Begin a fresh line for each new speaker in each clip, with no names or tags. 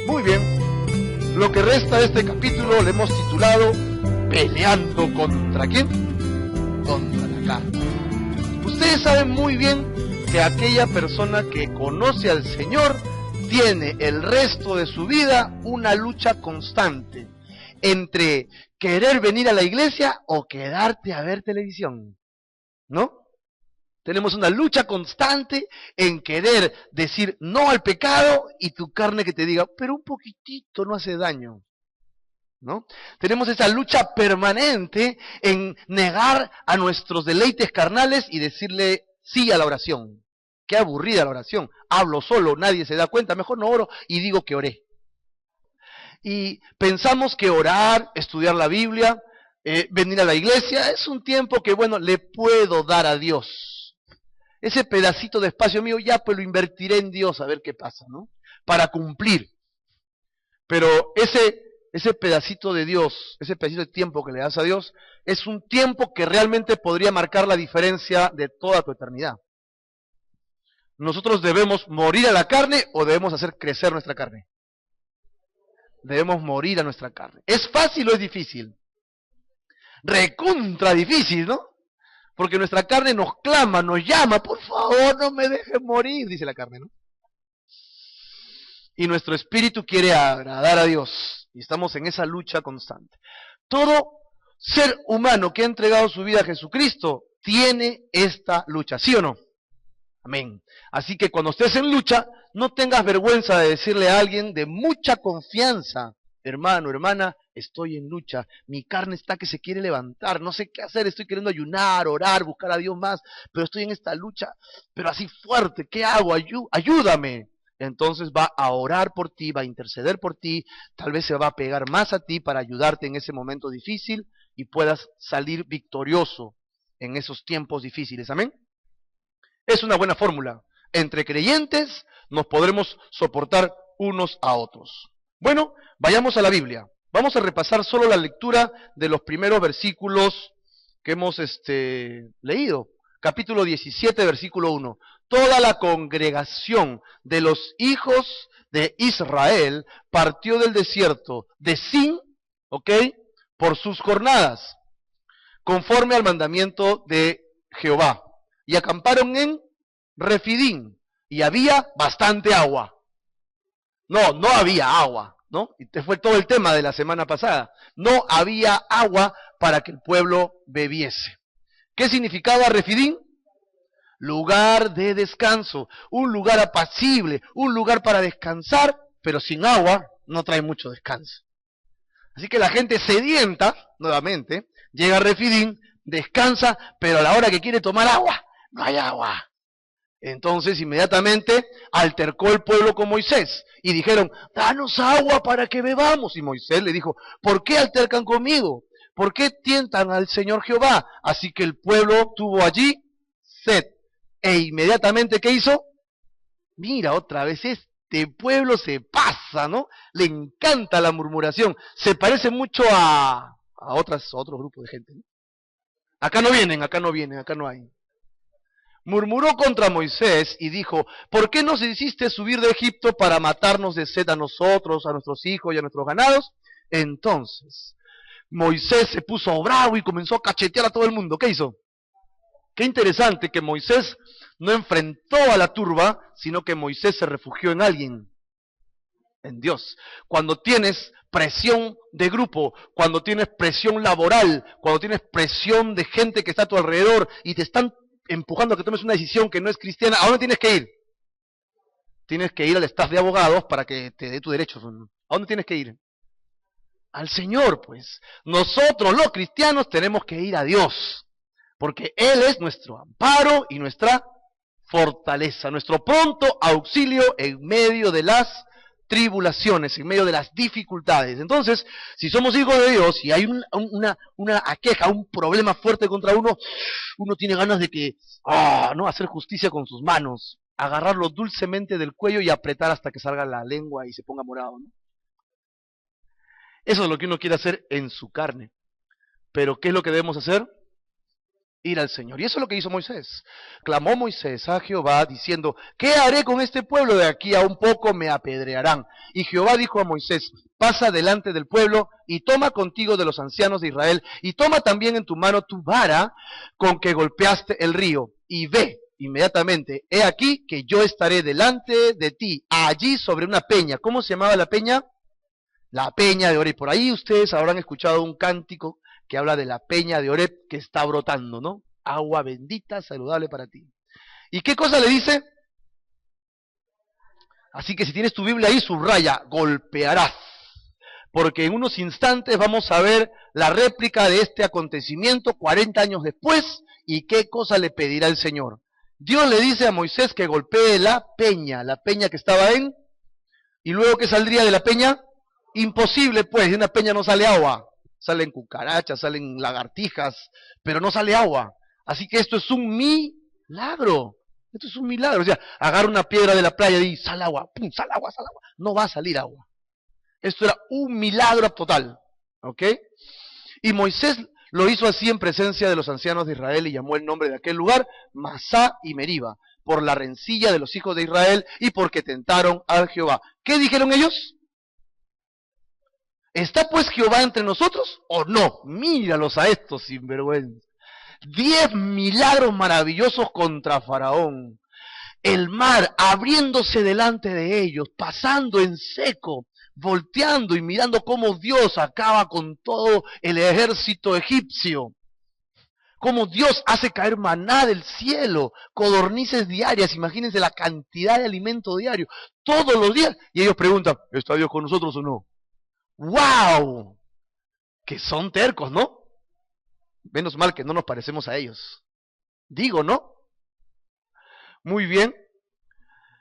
Muy bien, lo que resta de este capítulo le hemos titulado Peleando contra ¿quién? Contra la carne. Ustedes saben muy bien que aquella persona que conoce al Señor tiene el resto de su vida una lucha constante entre querer venir a la iglesia o quedarte a ver televisión, ¿no? Tenemos una lucha constante en querer decir no al pecado y tu carne que te diga, pero un poquitito no hace daño, ¿no? Tenemos esa lucha permanente en negar a nuestros deleites carnales y decirle sí a la oración. Qué aburrida la oración. Hablo solo, nadie se da cuenta, mejor no oro y digo que oré. Y pensamos que orar, estudiar la Biblia, venir a la iglesia, es un tiempo que, bueno, le puedo dar a Dios. Ese pedacito de espacio mío ya pues lo invertiré en Dios a ver qué pasa, ¿no? Para cumplir. Pero ese pedacito de Dios, ese pedacito de tiempo que le das a Dios, es un tiempo que realmente podría marcar la diferencia de toda tu eternidad. ¿Nosotros debemos morir a la carne o debemos hacer crecer nuestra carne? Debemos morir a nuestra carne. ¿Es fácil o es difícil? Recontra difícil, ¿no? Porque nuestra carne nos clama, nos llama, por favor no me dejes morir, dice la carne, ¿no? Y nuestro espíritu quiere agradar a Dios. Y estamos en esa lucha constante. Todo ser humano que ha entregado su vida a Jesucristo tiene esta lucha, ¿sí o no? Amén. Así que cuando estés en lucha, no tengas vergüenza de decirle a alguien de mucha confianza, hermano, hermana, estoy en lucha, mi carne está que se quiere levantar, no sé qué hacer, estoy queriendo ayunar, orar, buscar a Dios más, pero estoy en esta lucha, pero así fuerte, ¿qué hago? Ayúdame. Entonces va a orar por ti, va a interceder por ti, tal vez se va a pegar más a ti para ayudarte en ese momento difícil y puedas salir victorioso en esos tiempos difíciles. Amén. Es una buena fórmula. Entre creyentes nos podremos soportar unos a otros. Bueno, vayamos a la Biblia. Vamos a repasar solo la lectura de los primeros versículos que hemos leído. Capítulo 17, versículo 1. Toda la congregación de los hijos de Israel partió del desierto de Sin, ¿ok? Por sus jornadas, conforme al mandamiento de Jehová. Y acamparon en Refidín, y había bastante agua. No había agua, ¿no? Y este fue todo el tema de la semana pasada. No había agua para que el pueblo bebiese. ¿Qué significaba Refidín? Lugar de descanso, un lugar apacible, un lugar para descansar, pero sin agua no trae mucho descanso. Así que la gente sedienta, nuevamente, llega a Refidín, descansa, pero a la hora que quiere tomar agua, no hay agua. Entonces inmediatamente altercó el pueblo con Moisés y dijeron, danos agua para que bebamos. Y Moisés le dijo, ¿por qué altercan conmigo? ¿Por qué tientan al Señor Jehová? Así que el pueblo tuvo allí sed. E inmediatamente, ¿qué hizo? Mira, otra vez este pueblo se pasa, ¿no? Le encanta la murmuración. Se parece mucho a otros grupos de gente, ¿no? Acá no vienen, acá no hay. Murmuró contra Moisés y dijo, ¿por qué nos hiciste subir de Egipto para matarnos de sed a nosotros, a nuestros hijos y a nuestros ganados? Entonces, Moisés se puso bravo y comenzó a cachetear a todo el mundo. ¿Qué hizo? Qué interesante que Moisés no enfrentó a la turba, sino que Moisés se refugió en alguien, en Dios. Cuando tienes presión de grupo, cuando tienes presión laboral, cuando tienes presión de gente que está a tu alrededor y te están empujando a que tomes una decisión que no es cristiana, ¿a dónde tienes que ir? Tienes que ir al staff de abogados para que te dé tus derechos. ¿A dónde tienes que ir? Al Señor, pues. Nosotros los cristianos tenemos que ir a Dios, porque Él es nuestro amparo y nuestra fortaleza, nuestro pronto auxilio en medio de las tribulaciones, en medio de las dificultades. Entonces, si somos hijos de Dios y hay una aqueja, un problema fuerte contra uno, uno tiene ganas de que, no, hacer justicia con sus manos, agarrarlo dulcemente del cuello y apretar hasta que salga la lengua y se ponga morado, ¿no? Eso es lo que uno quiere hacer en su carne. Pero ¿qué es lo que debemos hacer? ir al Señor. Y eso es lo que hizo Moisés. Clamó Moisés a Jehová diciendo, ¿qué haré con este pueblo? De aquí a un poco me apedrearán. Y Jehová dijo a Moisés, pasa delante del pueblo y toma contigo de los ancianos de Israel y toma también en tu mano tu vara con que golpeaste el río y ve inmediatamente, he aquí que yo estaré delante de ti, allí sobre una peña. ¿Cómo se llamaba la peña? La peña de Oreb. Por ahí ustedes habrán escuchado un cántico que habla de la peña de Oreb que está brotando, ¿no? Agua bendita, saludable para ti. ¿Y qué cosa le dice? Así que si tienes tu Biblia ahí, subraya, golpearás. Porque en unos instantes vamos a ver la réplica de este acontecimiento 40 años después y qué cosa le pedirá el Señor. Dios le dice a Moisés que golpee la peña que estaba en, y luego que saldría de la peña, imposible pues, de una peña no sale agua. Salen cucarachas, salen lagartijas, pero no sale agua. Así que esto es un milagro. Esto es un milagro. O sea, agarra una piedra de la playa y sale agua. ¡Pum! Sale agua, sale agua. No va a salir agua. Esto era un milagro total. ¿Ok? Y Moisés lo hizo así en presencia de los ancianos de Israel y llamó el nombre de aquel lugar Masá y Meriba, por la rencilla de los hijos de Israel y porque tentaron a Jehová. ¿Qué dijeron ellos? ¿Está pues Jehová entre nosotros o no? Míralos a estos sinvergüenza. 10 milagros maravillosos contra Faraón. El mar abriéndose delante de ellos, pasando en seco, volteando y mirando cómo Dios acaba con todo el ejército egipcio. Cómo Dios hace caer maná del cielo, codornices diarias, imagínense la cantidad de alimento diario, todos los días. Y ellos preguntan, ¿está Dios con nosotros o no? ¡Wow! Que son tercos, ¿no? Menos mal que no nos parecemos a ellos. Digo, ¿no? Muy bien.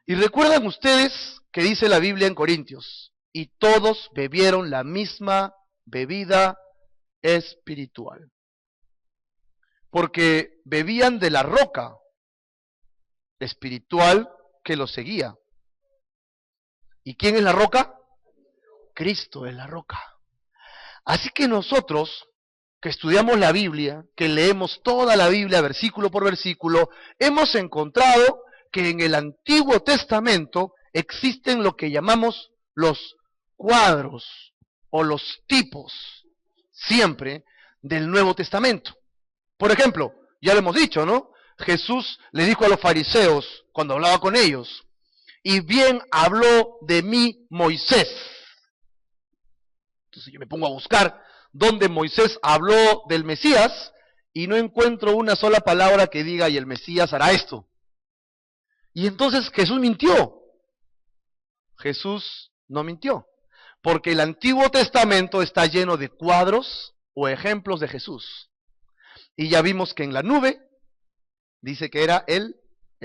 Y recuerdan ustedes que dice la Biblia en Corintios, y todos bebieron la misma bebida espiritual. Porque bebían de la roca espiritual que los seguía. ¿Y quién es la roca? Cristo es la roca. Así que nosotros, que estudiamos la Biblia, que leemos toda la Biblia versículo por versículo, hemos encontrado que en el Antiguo Testamento existen lo que llamamos los cuadros o los tipos, siempre, del Nuevo Testamento. Por ejemplo, ya lo hemos dicho, ¿no? Jesús le dijo a los fariseos, cuando hablaba con ellos, y bien habló de mí Moisés. Entonces yo me pongo a buscar dónde Moisés habló del Mesías y no encuentro una sola palabra que diga, y el Mesías hará esto. Y entonces Jesús mintió. Jesús no mintió, porque el Antiguo Testamento está lleno de cuadros o ejemplos de Jesús. Y ya vimos que en la nube dice que era el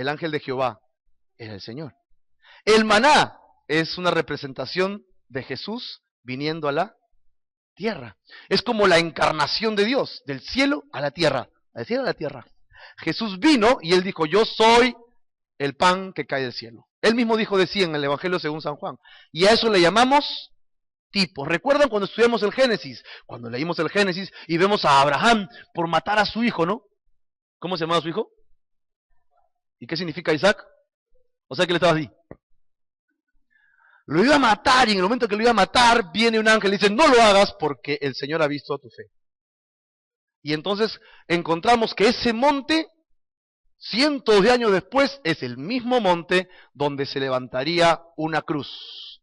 ángel de Jehová, era el Señor. El maná es una representación de Jesús viniendo a la tierra. Es como la encarnación de Dios, del cielo a la tierra, del cielo a la tierra. Jesús vino y él dijo, yo soy el pan que cae del cielo. Él mismo dijo de sí en el Evangelio según San Juan. Y a eso le llamamos tipos. ¿Recuerdan cuando estudiamos el Génesis? Cuando leímos el Génesis y vemos a Abraham por matar a su hijo, ¿no? ¿Cómo se llamaba su hijo? ¿Y qué significa Isaac? O sea que le estaba así. Lo iba a matar y en el momento que lo iba a matar viene un ángel y dice, no lo hagas porque el Señor ha visto tu fe. Y entonces encontramos que ese monte, cientos de años después, es el mismo monte donde se levantaría una cruz.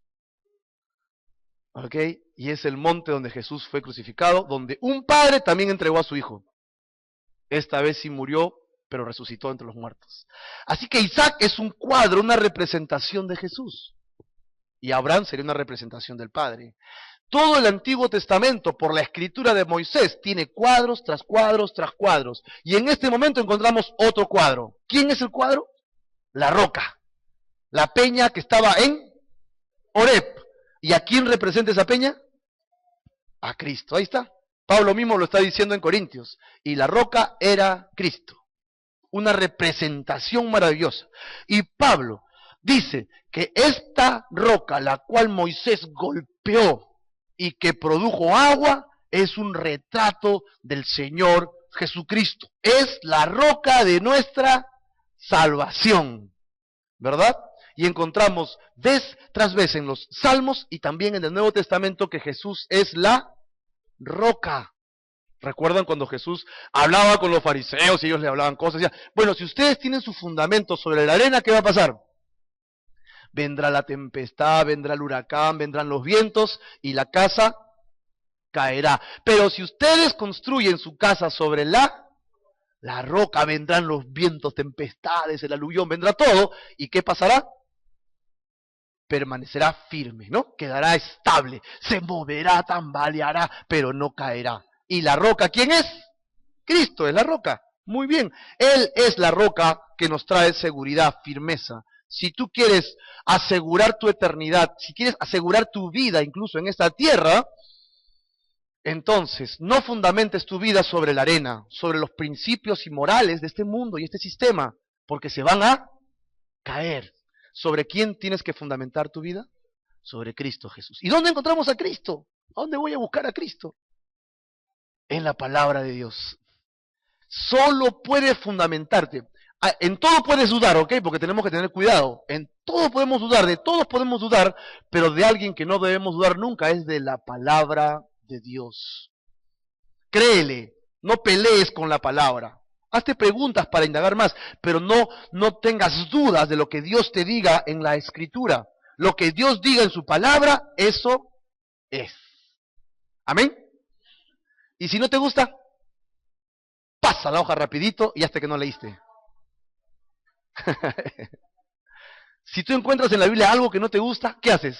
¿Ok? Y es el monte donde Jesús fue crucificado, donde un padre también entregó a su hijo. Esta vez sí murió, pero resucitó entre los muertos. Así que Isaac es un cuadro, una representación de Jesús. Y Abraham sería una representación del Padre. Todo el Antiguo Testamento, por la escritura de Moisés, tiene cuadros tras cuadros tras cuadros. Y en este momento encontramos otro cuadro. ¿Quién es el cuadro? La roca. La peña que estaba en Oreb. ¿Y a quién representa esa peña? A Cristo. Ahí está. Pablo mismo lo está diciendo en Corintios. Y la roca era Cristo. Una representación maravillosa. Y Pablo dice que esta roca, la cual Moisés golpeó y que produjo agua, es un retrato del Señor Jesucristo. Es la roca de nuestra salvación, ¿verdad? Y encontramos vez tras vez en los Salmos y también en el Nuevo Testamento que Jesús es la roca. ¿Recuerdan cuando Jesús hablaba con los fariseos y ellos le hablaban cosas? Decía, bueno, si ustedes tienen su fundamento sobre la arena, ¿qué va a pasar? Vendrá la tempestad, vendrá el huracán, vendrán los vientos y la casa caerá. Pero si ustedes construyen su casa sobre la roca, vendrán los vientos, tempestades, el aluvión, vendrá todo. ¿Y qué pasará? Permanecerá firme, ¿no? Quedará estable, se moverá, tambaleará, pero no caerá. ¿Y la roca quién es? Cristo es la roca. Muy bien, Él es la roca que nos trae seguridad, firmeza. Si tú quieres asegurar tu eternidad, si quieres asegurar tu vida incluso en esta tierra, entonces no fundamentes tu vida sobre la arena, sobre los principios y morales de este mundo y este sistema, porque se van a caer. ¿Sobre quién tienes que fundamentar tu vida? Sobre Cristo Jesús. ¿Y dónde encontramos a Cristo? ¿A dónde voy a buscar a Cristo? En la palabra de Dios. Solo puedes fundamentarte. En todo puedes dudar, ¿ok? Porque tenemos que tener cuidado. En todo podemos dudar, de todos podemos dudar, pero de alguien que no debemos dudar nunca es de la palabra de Dios. Créele, no pelees con la palabra. Hazte preguntas para indagar más, pero no tengas dudas de lo que Dios te diga en la Escritura. Lo que Dios diga en su palabra, eso es. ¿Amén? Y si no te gusta, pasa la hoja rapidito y hasta que no leíste. Si tú encuentras en la Biblia algo que no te gusta, ¿qué haces?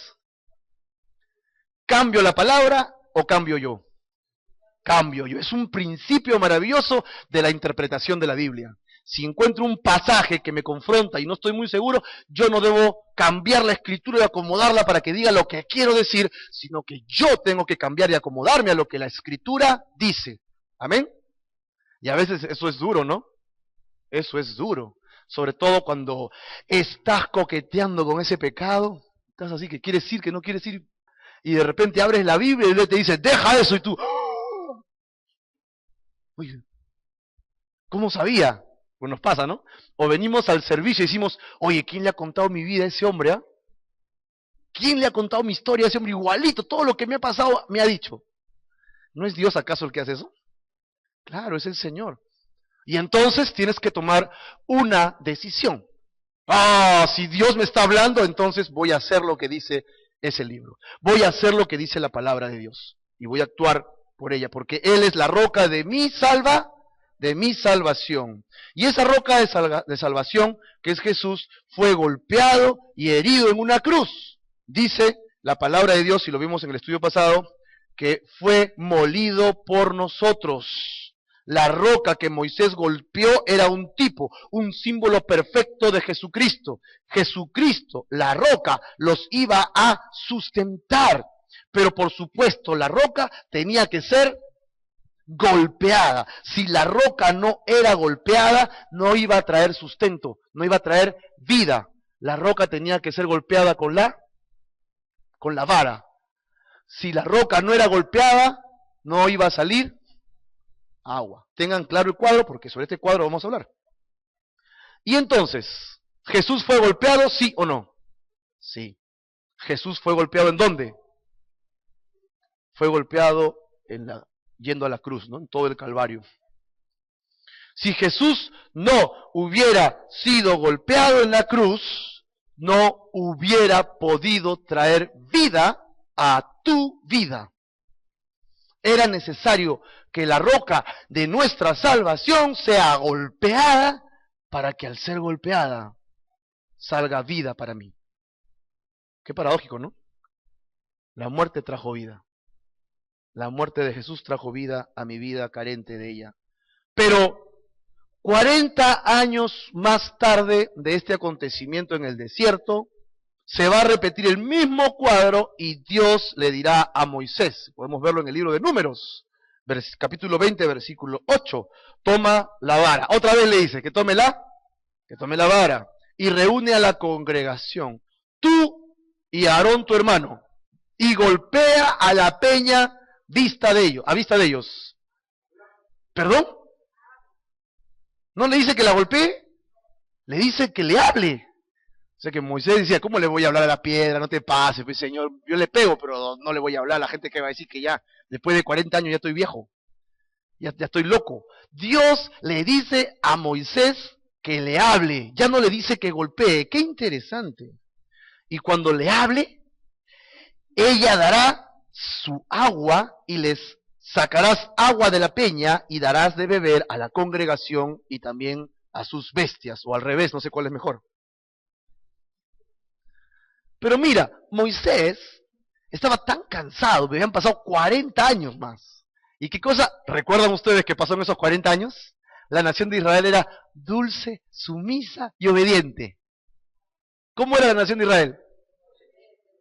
¿Cambio la palabra o cambio yo? Cambio yo. Es un principio maravilloso de la interpretación de la Biblia. Si encuentro un pasaje que me confronta y no estoy muy seguro, yo no debo cambiar la escritura y acomodarla para que diga lo que quiero decir, sino que yo tengo que cambiar y acomodarme a lo que la escritura dice. ¿Amén? Y a veces eso es duro, ¿no? Eso es duro. Sobre todo cuando estás coqueteando con ese pecado, estás así que quieres ir, que no quieres ir, y de repente abres la Biblia y Dios te dice, deja eso, y tú, ¡oh! Oye, ¿cómo sabía? Pues nos pasa, ¿no? O venimos al servicio y decimos, oye, ¿quién le ha contado mi vida a ese hombre? ¿Ah? ¿Quién le ha contado mi historia a ese hombre? Igualito, todo lo que me ha pasado me ha dicho. ¿No es Dios acaso el que hace eso? Claro, es el Señor. Y entonces tienes que tomar una decisión. Si Dios me está hablando, entonces voy a hacer lo que dice ese libro. Voy a hacer lo que dice la palabra de Dios. Y voy a actuar por ella, porque Él es la roca de mi salvación. Y esa roca de salvación, que es Jesús, fue golpeado y herido en una cruz. Dice la palabra de Dios, y lo vimos en el estudio pasado, que fue molido por nosotros. La roca que Moisés golpeó era un tipo, un símbolo perfecto de Jesucristo. Jesucristo, la roca, los iba a sustentar. Pero por supuesto, la roca tenía que ser golpeada. Si la roca no era golpeada, no iba a traer sustento, no iba a traer vida. La roca tenía que ser golpeada con la vara. Si la roca no era golpeada, no iba a salir agua. Tengan claro el cuadro, porque sobre este cuadro vamos a hablar. Y entonces, ¿Jesús fue golpeado, sí o no? Sí. ¿Jesús fue golpeado en dónde? Fue golpeado yendo a la cruz, ¿no? En todo el Calvario. Si Jesús no hubiera sido golpeado en la cruz, no hubiera podido traer vida a tu vida. Era necesario que la roca de nuestra salvación sea golpeada para que al ser golpeada salga vida para mí. Qué paradójico, ¿no? La muerte trajo vida. La muerte de Jesús trajo vida a mi vida carente de ella. Pero 40 años más tarde de este acontecimiento en el desierto, se va a repetir el mismo cuadro y Dios le dirá a Moisés, podemos verlo en el libro de Números, capítulo 20, versículo 8, toma la vara. Otra vez le dice que tome la vara y reúne a la congregación, tú y Aarón tu hermano, y golpea a la peña a vista de ellos. ¿Perdón? No le dice que la golpee, le dice que le hable. O sea que Moisés decía, ¿cómo le voy a hablar a la piedra? No te pases, pues, Señor, yo le pego, pero no le voy a hablar a la gente que va a decir que ya, después de 40 años ya estoy viejo, ya estoy loco. Dios le dice a Moisés que le hable, ya no le dice que golpee. Qué interesante. Y cuando le hable, ella dará su agua y les sacarás agua de la peña y darás de beber a la congregación y también a sus bestias, o al revés, no sé cuál es mejor. Pero mira, Moisés estaba tan cansado, me habían pasado 40 años más. ¿Y qué cosa recuerdan ustedes que pasó en esos 40 años? La nación de Israel era dulce, sumisa y obediente. ¿Cómo era la nación de Israel?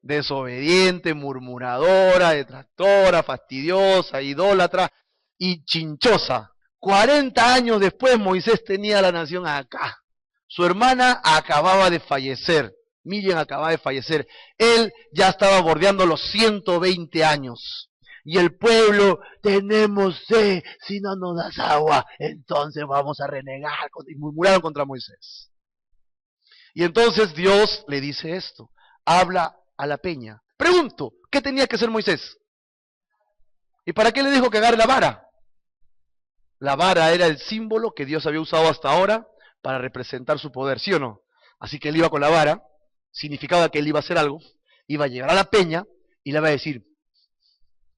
Desobediente, murmuradora, detractora, fastidiosa, idólatra y chinchosa. 40 años después Moisés tenía la nación acá. Su hermana acababa de fallecer. Miriam acababa de fallecer. Él ya estaba bordeando los 120 años. Y el pueblo, tenemos sed, si no nos das agua, entonces vamos a renegar. Y murmuraron contra Moisés. Y entonces Dios le dice esto, habla a la peña. Pregunto, ¿qué tenía que hacer Moisés? ¿Y para qué le dijo que agarre la vara? La vara era el símbolo que Dios había usado hasta ahora para representar su poder, ¿sí o no? Así que él iba con la vara, significaba que él iba a hacer algo, iba a llegar a la peña y le iba a decir,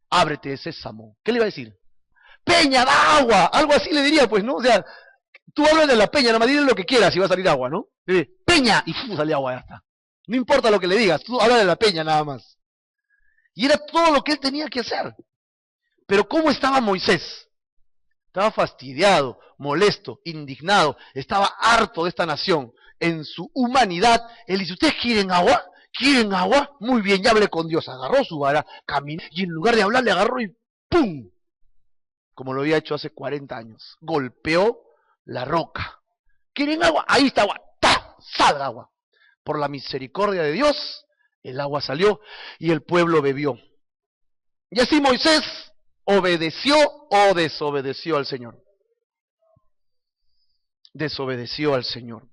ábrete, sésamo. ¿Qué le iba a decir? Peña, da agua, algo así le diría, pues, ¿no? O sea, tú hablas de la peña, nada más dile lo que quieras y va a salir agua, ¿no? Le dice, peña, y sale agua, ya está. No importa lo que le digas, tú habla de la peña nada más. Y era todo lo que él tenía que hacer. Pero ¿cómo estaba Moisés? Estaba fastidiado, molesto, indignado, estaba harto de esta nación. En su humanidad, él dice, ¿ustedes quieren agua? ¿Quieren agua? Muy bien, ya hablé con Dios. Agarró su vara, caminó, y en lugar de hablar, le agarró y ¡pum! Como lo había hecho hace 40 años. Golpeó la roca. ¿Quieren agua? Ahí está agua. ¡Ta! ¡Salga agua! Por la misericordia de Dios, el agua salió y el pueblo bebió. Y así Moisés obedeció o desobedeció al Señor. Desobedeció al Señor.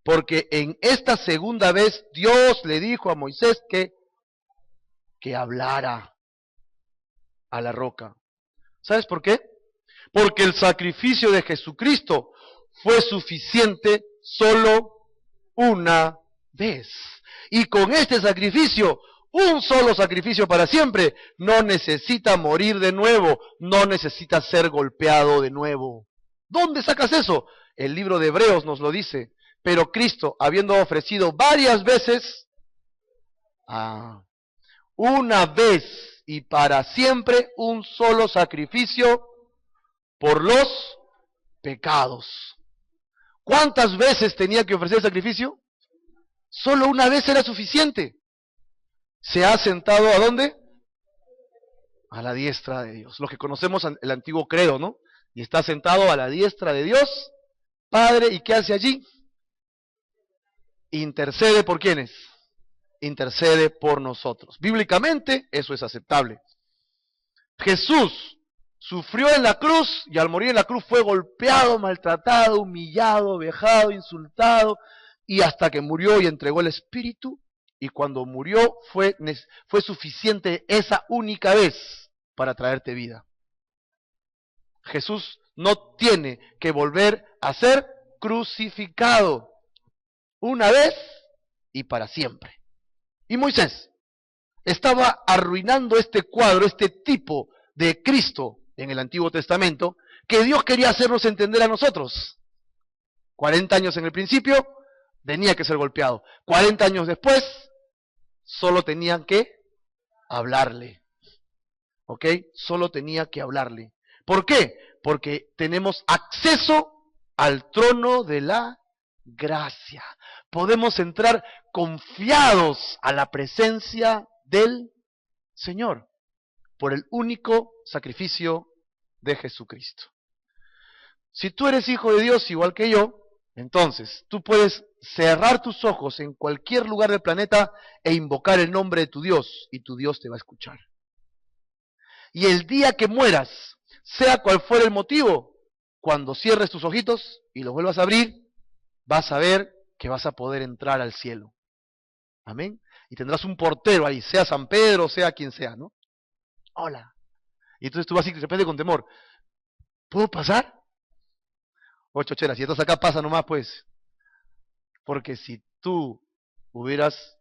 Porque en esta segunda vez Dios le dijo a Moisés que hablara a la roca. ¿Sabes por qué? Porque el sacrificio de Jesucristo fue suficiente solo una vez. Y con este sacrificio, un solo sacrificio para siempre, no necesita morir de nuevo, no necesita ser golpeado de nuevo. ¿Dónde sacas eso? El libro de Hebreos nos lo dice. Pero Cristo, habiendo ofrecido varias veces, una vez y para siempre, un solo sacrificio por los pecados. ¿Cuántas veces tenía que ofrecer el sacrificio? Solo una vez era suficiente. Se ha sentado ¿a dónde? A la diestra de Dios. Los que conocemos el antiguo credo, ¿no? Y está sentado a la diestra de Dios, Padre, ¿y qué hace allí? Intercede por ¿quiénes? Intercede por nosotros. Bíblicamente eso es aceptable. Jesús sufrió en la cruz y al morir en la cruz fue golpeado, maltratado, humillado, vejado, insultado y hasta que murió y entregó el Espíritu. Y cuando murió fue suficiente esa única vez para traerte vida. Jesús no tiene que volver a ser crucificado. Una vez y para siempre. Y Moisés estaba arruinando este cuadro, este tipo de Cristo en el Antiguo Testamento, que Dios quería hacernos entender a nosotros. 40 años en el principio, tenía que ser golpeado. 40 años después, solo tenían que hablarle. ¿Ok? Solo tenía que hablarle. ¿Por qué? Porque tenemos acceso al trono de la gracia. Podemos entrar confiados a la presencia del Señor por el único sacrificio de Jesucristo. Si tú eres hijo de Dios igual que yo, entonces tú puedes cerrar tus ojos en cualquier lugar del planeta e invocar el nombre de tu Dios y tu Dios te va a escuchar. Y el día que mueras, sea cual fuera el motivo, cuando cierres tus ojitos y los vuelvas a abrir, vas a ver que vas a poder entrar al cielo. Amén. Y tendrás un portero ahí, sea San Pedro, sea quien sea, ¿no? Hola. Y entonces tú vas y de repente con temor, ¿puedo pasar? Oh, chochera, si estás acá, pasa nomás, pues. Porque si tú hubieras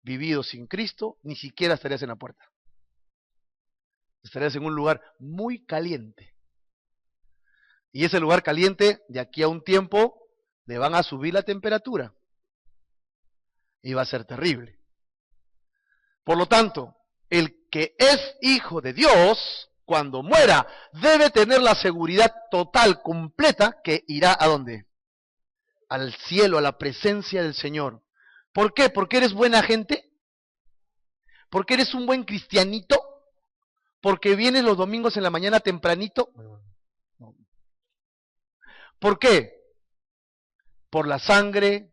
vivido sin Cristo, ni siquiera estarías en la puerta. Estarías en un lugar muy caliente. Y ese lugar caliente, de aquí a un tiempo, le van a subir la temperatura. Y va a ser terrible. Por lo tanto, el que es hijo de Dios, cuando muera, debe tener la seguridad total, completa, que irá ¿a dónde? Al cielo, a la presencia del Señor. ¿Por qué? ¿Porque eres buena gente? ¿Porque eres un buen cristianito? ¿Porque vienes los domingos en la mañana tempranito? ¿Por qué? Por la sangre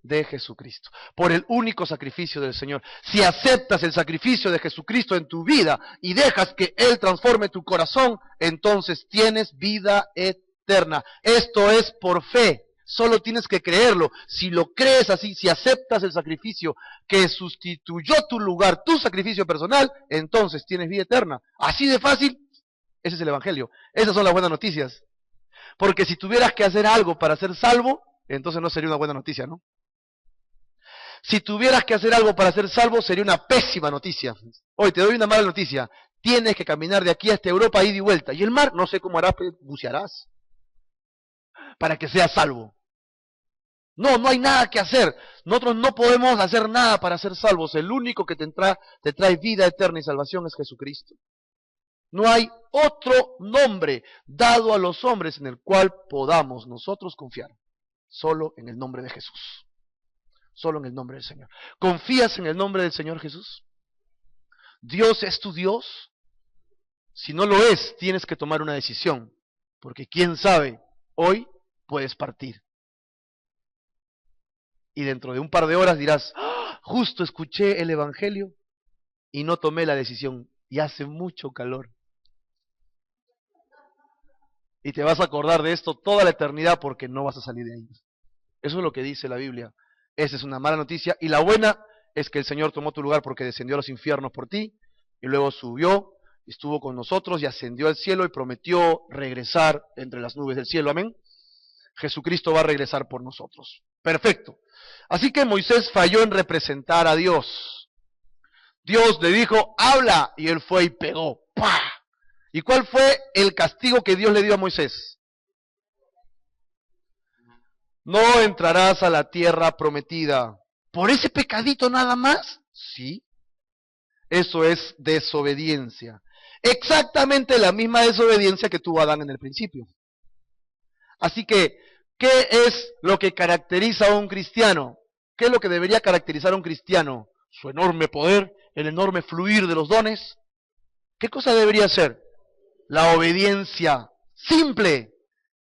de Jesucristo, por el único sacrificio del Señor. Si aceptas el sacrificio de Jesucristo en tu vida y dejas que Él transforme tu corazón, entonces tienes vida eterna. Esto es por fe. Solo tienes que creerlo. Si lo crees así, si aceptas el sacrificio que sustituyó tu lugar, tu sacrificio personal, entonces tienes vida eterna. Así de fácil, ese es el Evangelio. Esas son las buenas noticias. Porque si tuvieras que hacer algo para ser salvo, entonces no sería una buena noticia, ¿no? Si tuvieras que hacer algo para ser salvo, sería una pésima noticia. Hoy te doy una mala noticia. Tienes que caminar de aquí hasta Europa, ida y vuelta. Y el mar, no sé cómo harás, pues, bucearás. Para que seas salvo. No, no hay nada que hacer. Nosotros no podemos hacer nada para ser salvos. El único que te trae vida eterna y salvación es Jesucristo. No hay otro nombre dado a los hombres en el cual podamos nosotros confiar. Solo en el nombre de Jesús. Solo en el nombre del Señor. ¿Confías en el nombre del Señor Jesús? ¿Dios es tu Dios? Si no lo es, tienes que tomar una decisión. Porque quién sabe, hoy puedes partir. Y dentro de un par de horas dirás, ¡ah! Justo escuché el Evangelio y no tomé la decisión. Y hace mucho calor. Y te vas a acordar de esto toda la eternidad porque no vas a salir de ahí. Eso es lo que dice la Biblia. Esa es una mala noticia. Y la buena es que el Señor tomó tu lugar porque descendió a los infiernos por ti. Y luego subió, estuvo con nosotros y ascendió al cielo y prometió regresar entre las nubes del cielo. Amén. Jesucristo va a regresar por nosotros. Perfecto. Así que Moisés falló en representar a Dios. Dios le dijo, habla, y él fue y pegó. ¡Pah! ¿Y cuál fue el castigo que Dios le dio a Moisés? No entrarás a la tierra prometida. ¿Por ese pecadito nada más? Sí. Eso es desobediencia. Exactamente la misma desobediencia que tuvo Adán en el principio. Así que, ¿qué es lo que caracteriza a un cristiano? ¿Qué es lo que debería caracterizar a un cristiano? Su enorme poder, el enorme fluir de los dones. ¿Qué cosa debería ser? La obediencia simple.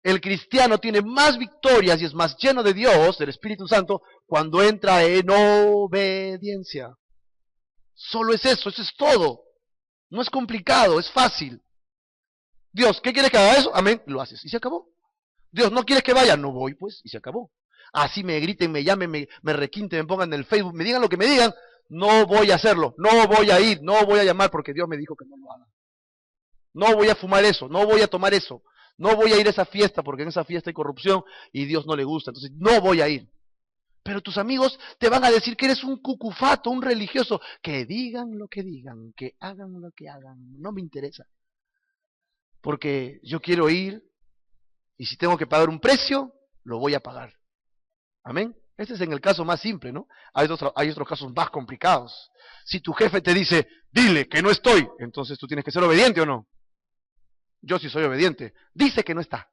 El cristiano tiene más victorias y es más lleno de Dios, del Espíritu Santo, cuando entra en obediencia. Solo es eso es todo. No es complicado, es fácil. Dios, ¿qué quieres que haga eso? Amén, lo haces. Y se acabó. Dios, ¿no quieres que vaya? No voy, pues, y se acabó. Así me griten, me llamen, me requinten, me pongan en el Facebook, me digan lo que me digan, no voy a hacerlo, no voy a ir, no voy a llamar porque Dios me dijo que no lo haga. No voy a fumar eso, no voy a tomar eso, no voy a ir a esa fiesta porque en esa fiesta hay corrupción y Dios no le gusta, entonces no voy a ir. Pero tus amigos te van a decir que eres un cucufato, un religioso, que digan lo que digan, que hagan lo que hagan, no me interesa. Porque yo quiero ir y si tengo que pagar un precio, lo voy a pagar. Amén. Este es en el caso más simple, ¿no? Hay otros casos más complicados. Si tu jefe te dice, dile que no estoy, entonces tú tienes que ser obediente o no. Yo sí soy obediente. Dice que no está.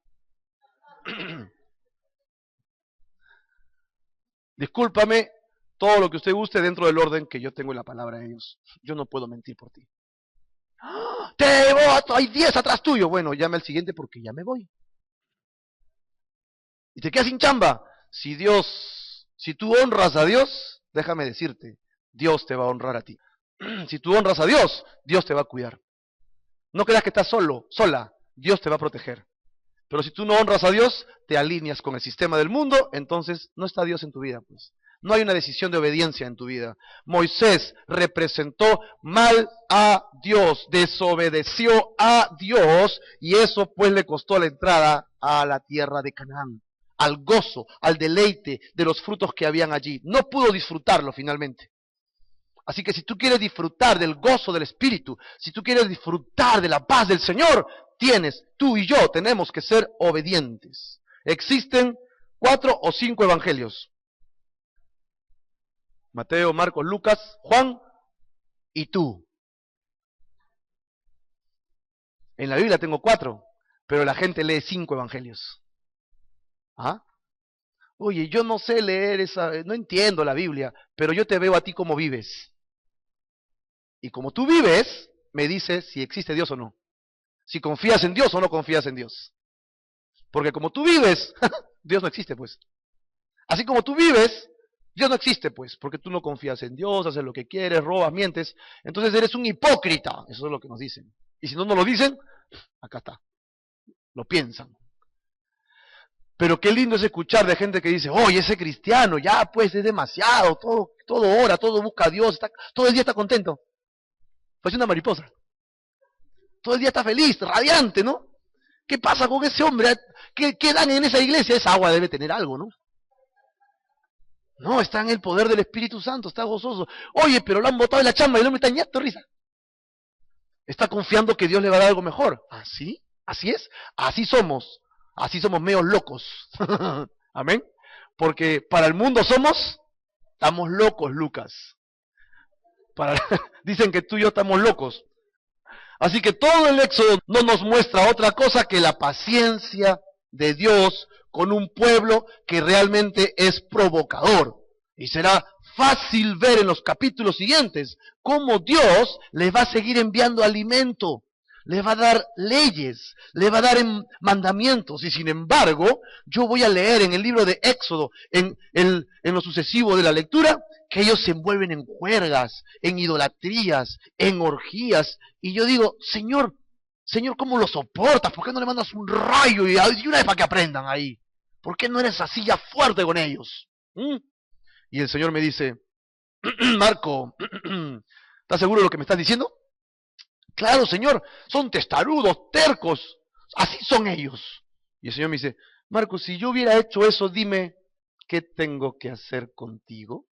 Discúlpame todo lo que usted guste dentro del orden que yo tengo en la palabra de Dios. Yo no puedo mentir por ti. ¡Ah! ¡Te voto! Hay 10 atrás tuyo. Bueno, llame al siguiente porque ya me voy. Y te quedas sin chamba. Si tú honras a Dios, déjame decirte, Dios te va a honrar a ti. Si tú honras a Dios, Dios te va a cuidar. No creas que estás solo, sola, Dios te va a proteger. Pero si tú no honras a Dios, te alineas con el sistema del mundo, entonces no está Dios en tu vida, pues. No hay una decisión de obediencia en tu vida. Moisés representó mal a Dios, desobedeció a Dios, y eso pues le costó la entrada a la tierra de Canaán, al gozo, al deleite de los frutos que habían allí. No pudo disfrutarlo finalmente. Así que si tú quieres disfrutar del gozo del Espíritu, si tú quieres disfrutar de la paz del Señor, tú y yo tenemos que ser obedientes. Existen 4 o 5 evangelios: Mateo, Marcos, Lucas, Juan y tú. En la Biblia tengo 4, pero la gente lee 5 evangelios. ¿Ah? Oye, yo no sé leer no entiendo la Biblia, pero yo te veo a ti como vives. Y como tú vives, me dices si existe Dios o no. Si confías en Dios o no confías en Dios. Porque como tú vives, Dios no existe, pues. Así como tú vives, Dios no existe, pues. Porque tú no confías en Dios, haces lo que quieres, robas, mientes. Entonces eres un hipócrita. Eso es lo que nos dicen. Y si no nos lo dicen, acá está. Lo piensan. Pero qué lindo es escuchar de gente que dice, oye, ese cristiano, ya pues es demasiado, todo ora, todo busca a Dios, todo el día está contento. Parece una mariposa. Todo el día está feliz, radiante, ¿no? ¿Qué pasa con ese hombre? ¿Qué dan en esa iglesia? Esa agua debe tener algo, ¿no? No, está en el poder del Espíritu Santo, está gozoso. Oye, pero lo han botado de la chamba y el hombre está ñato, risa. Está confiando que Dios le va a dar algo mejor. ¿Así? ¿Así es? Así somos meos locos. Amén. Porque para el mundo estamos locos, Lucas. Dicen que tú y yo estamos locos. Así que todo el Éxodo no nos muestra otra cosa que la paciencia de Dios con un pueblo que realmente es provocador. Y será fácil ver en los capítulos siguientes cómo Dios les va a seguir enviando alimento, les va a dar leyes, les va a dar mandamientos. Y sin embargo, yo voy a leer en el libro de Éxodo, en lo sucesivo de la lectura, que ellos se envuelven en juergas, en idolatrías, en orgías. Y yo digo, Señor, ¿cómo lo soportas? ¿Por qué no le mandas un rayo y una vez para que aprendan ahí? ¿Por qué no eres así ya fuerte con ellos? Y el Señor me dice, Marco, ¿estás seguro de lo que me estás diciendo? Claro, Señor, son testarudos, tercos, así son ellos. Y el Señor me dice, Marco, si yo hubiera hecho eso, dime, ¿qué tengo que hacer contigo?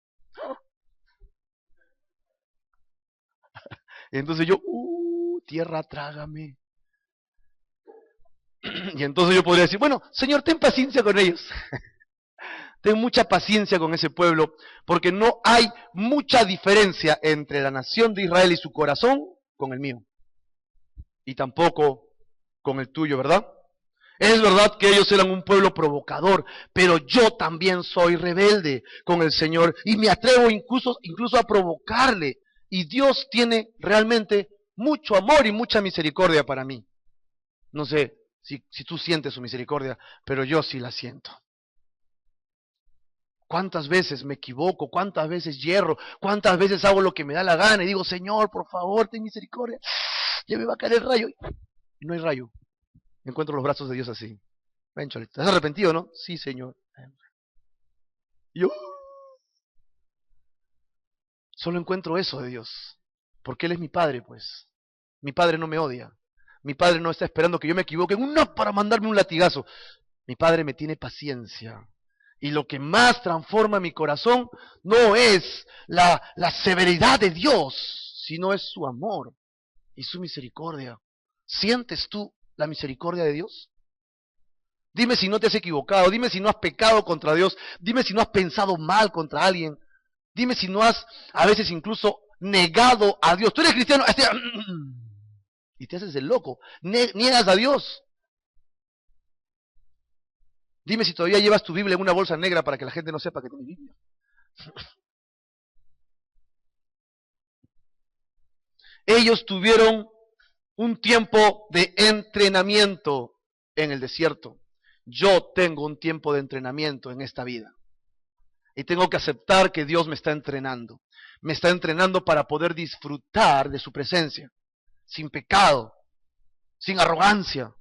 Y entonces yo, tierra, trágame. Y entonces yo podría decir, bueno, Señor, ten paciencia con ellos. Ten mucha paciencia con ese pueblo, porque no hay mucha diferencia entre la nación de Israel y su corazón con el mío. Y tampoco con el tuyo, ¿verdad? Es verdad que ellos eran un pueblo provocador, pero yo también soy rebelde con el Señor y me atrevo incluso a provocarle. Y Dios tiene realmente mucho amor y mucha misericordia para mí. No sé si tú sientes su misericordia, pero yo sí la siento. ¿Cuántas veces me equivoco? ¿Cuántas veces hierro? ¿Cuántas veces hago lo que me da la gana? Y digo, Señor, por favor, ten misericordia. Ya me va a caer el rayo. Y no hay rayo. Encuentro los brazos de Dios así. Ven, Cholito. ¿Estás arrepentido, no? Sí, Señor. Y yo solo encuentro eso de Dios. Porque Él es mi Padre, pues. Mi Padre no me odia. Mi Padre no está esperando que yo me equivoque para mandarme un latigazo. Mi Padre me tiene paciencia. Y lo que más transforma mi corazón no es la severidad de Dios, sino es su amor y su misericordia. ¿Sientes tú la misericordia de Dios? Dime si no te has equivocado, dime si no has pecado contra Dios, dime si no has pensado mal contra alguien, dime si no has a veces incluso negado a Dios. Tú eres cristiano y te haces el loco, niegas a Dios. Dime si todavía llevas tu Biblia en una bolsa negra para que la gente no sepa que tienes Biblia. Ellos tuvieron un tiempo de entrenamiento en el desierto. Yo tengo un tiempo de entrenamiento en esta vida. Y tengo que aceptar que Dios me está entrenando. Me está entrenando para poder disfrutar de su presencia. Sin pecado, sin arrogancia,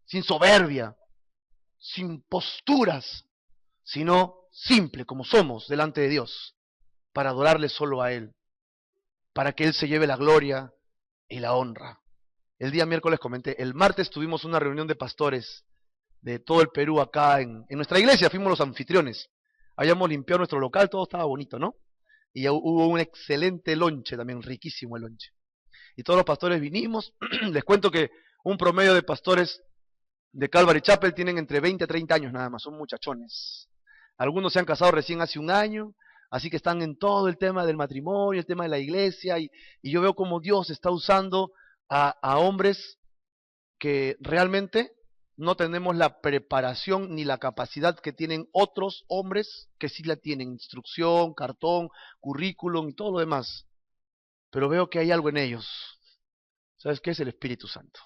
sin soberbia. sin posturas, sino simple como somos delante de Dios, para adorarle solo a Él, para que Él se lleve la gloria y la honra. El día miércoles comenté, el martes tuvimos una reunión de pastores de todo el Perú acá en nuestra iglesia, fuimos los anfitriones, habíamos limpiado nuestro local, todo estaba bonito, ¿no? Y ya hubo un excelente lonche también, riquísimo el lonche. Y todos los pastores vinimos, les cuento que un promedio de pastores de Calvary Chapel tienen entre 20 a 30 años nada más, son muchachones. Algunos se han casado recién hace un año, así que están en todo el tema del matrimonio, el tema de la iglesia, y yo veo como Dios está usando a hombres que realmente no tenemos la preparación ni la capacidad que tienen otros hombres que sí la tienen, instrucción, cartón, currículum y todo lo demás. Pero veo que hay algo en ellos. ¿Sabes qué? Es el Espíritu Santo.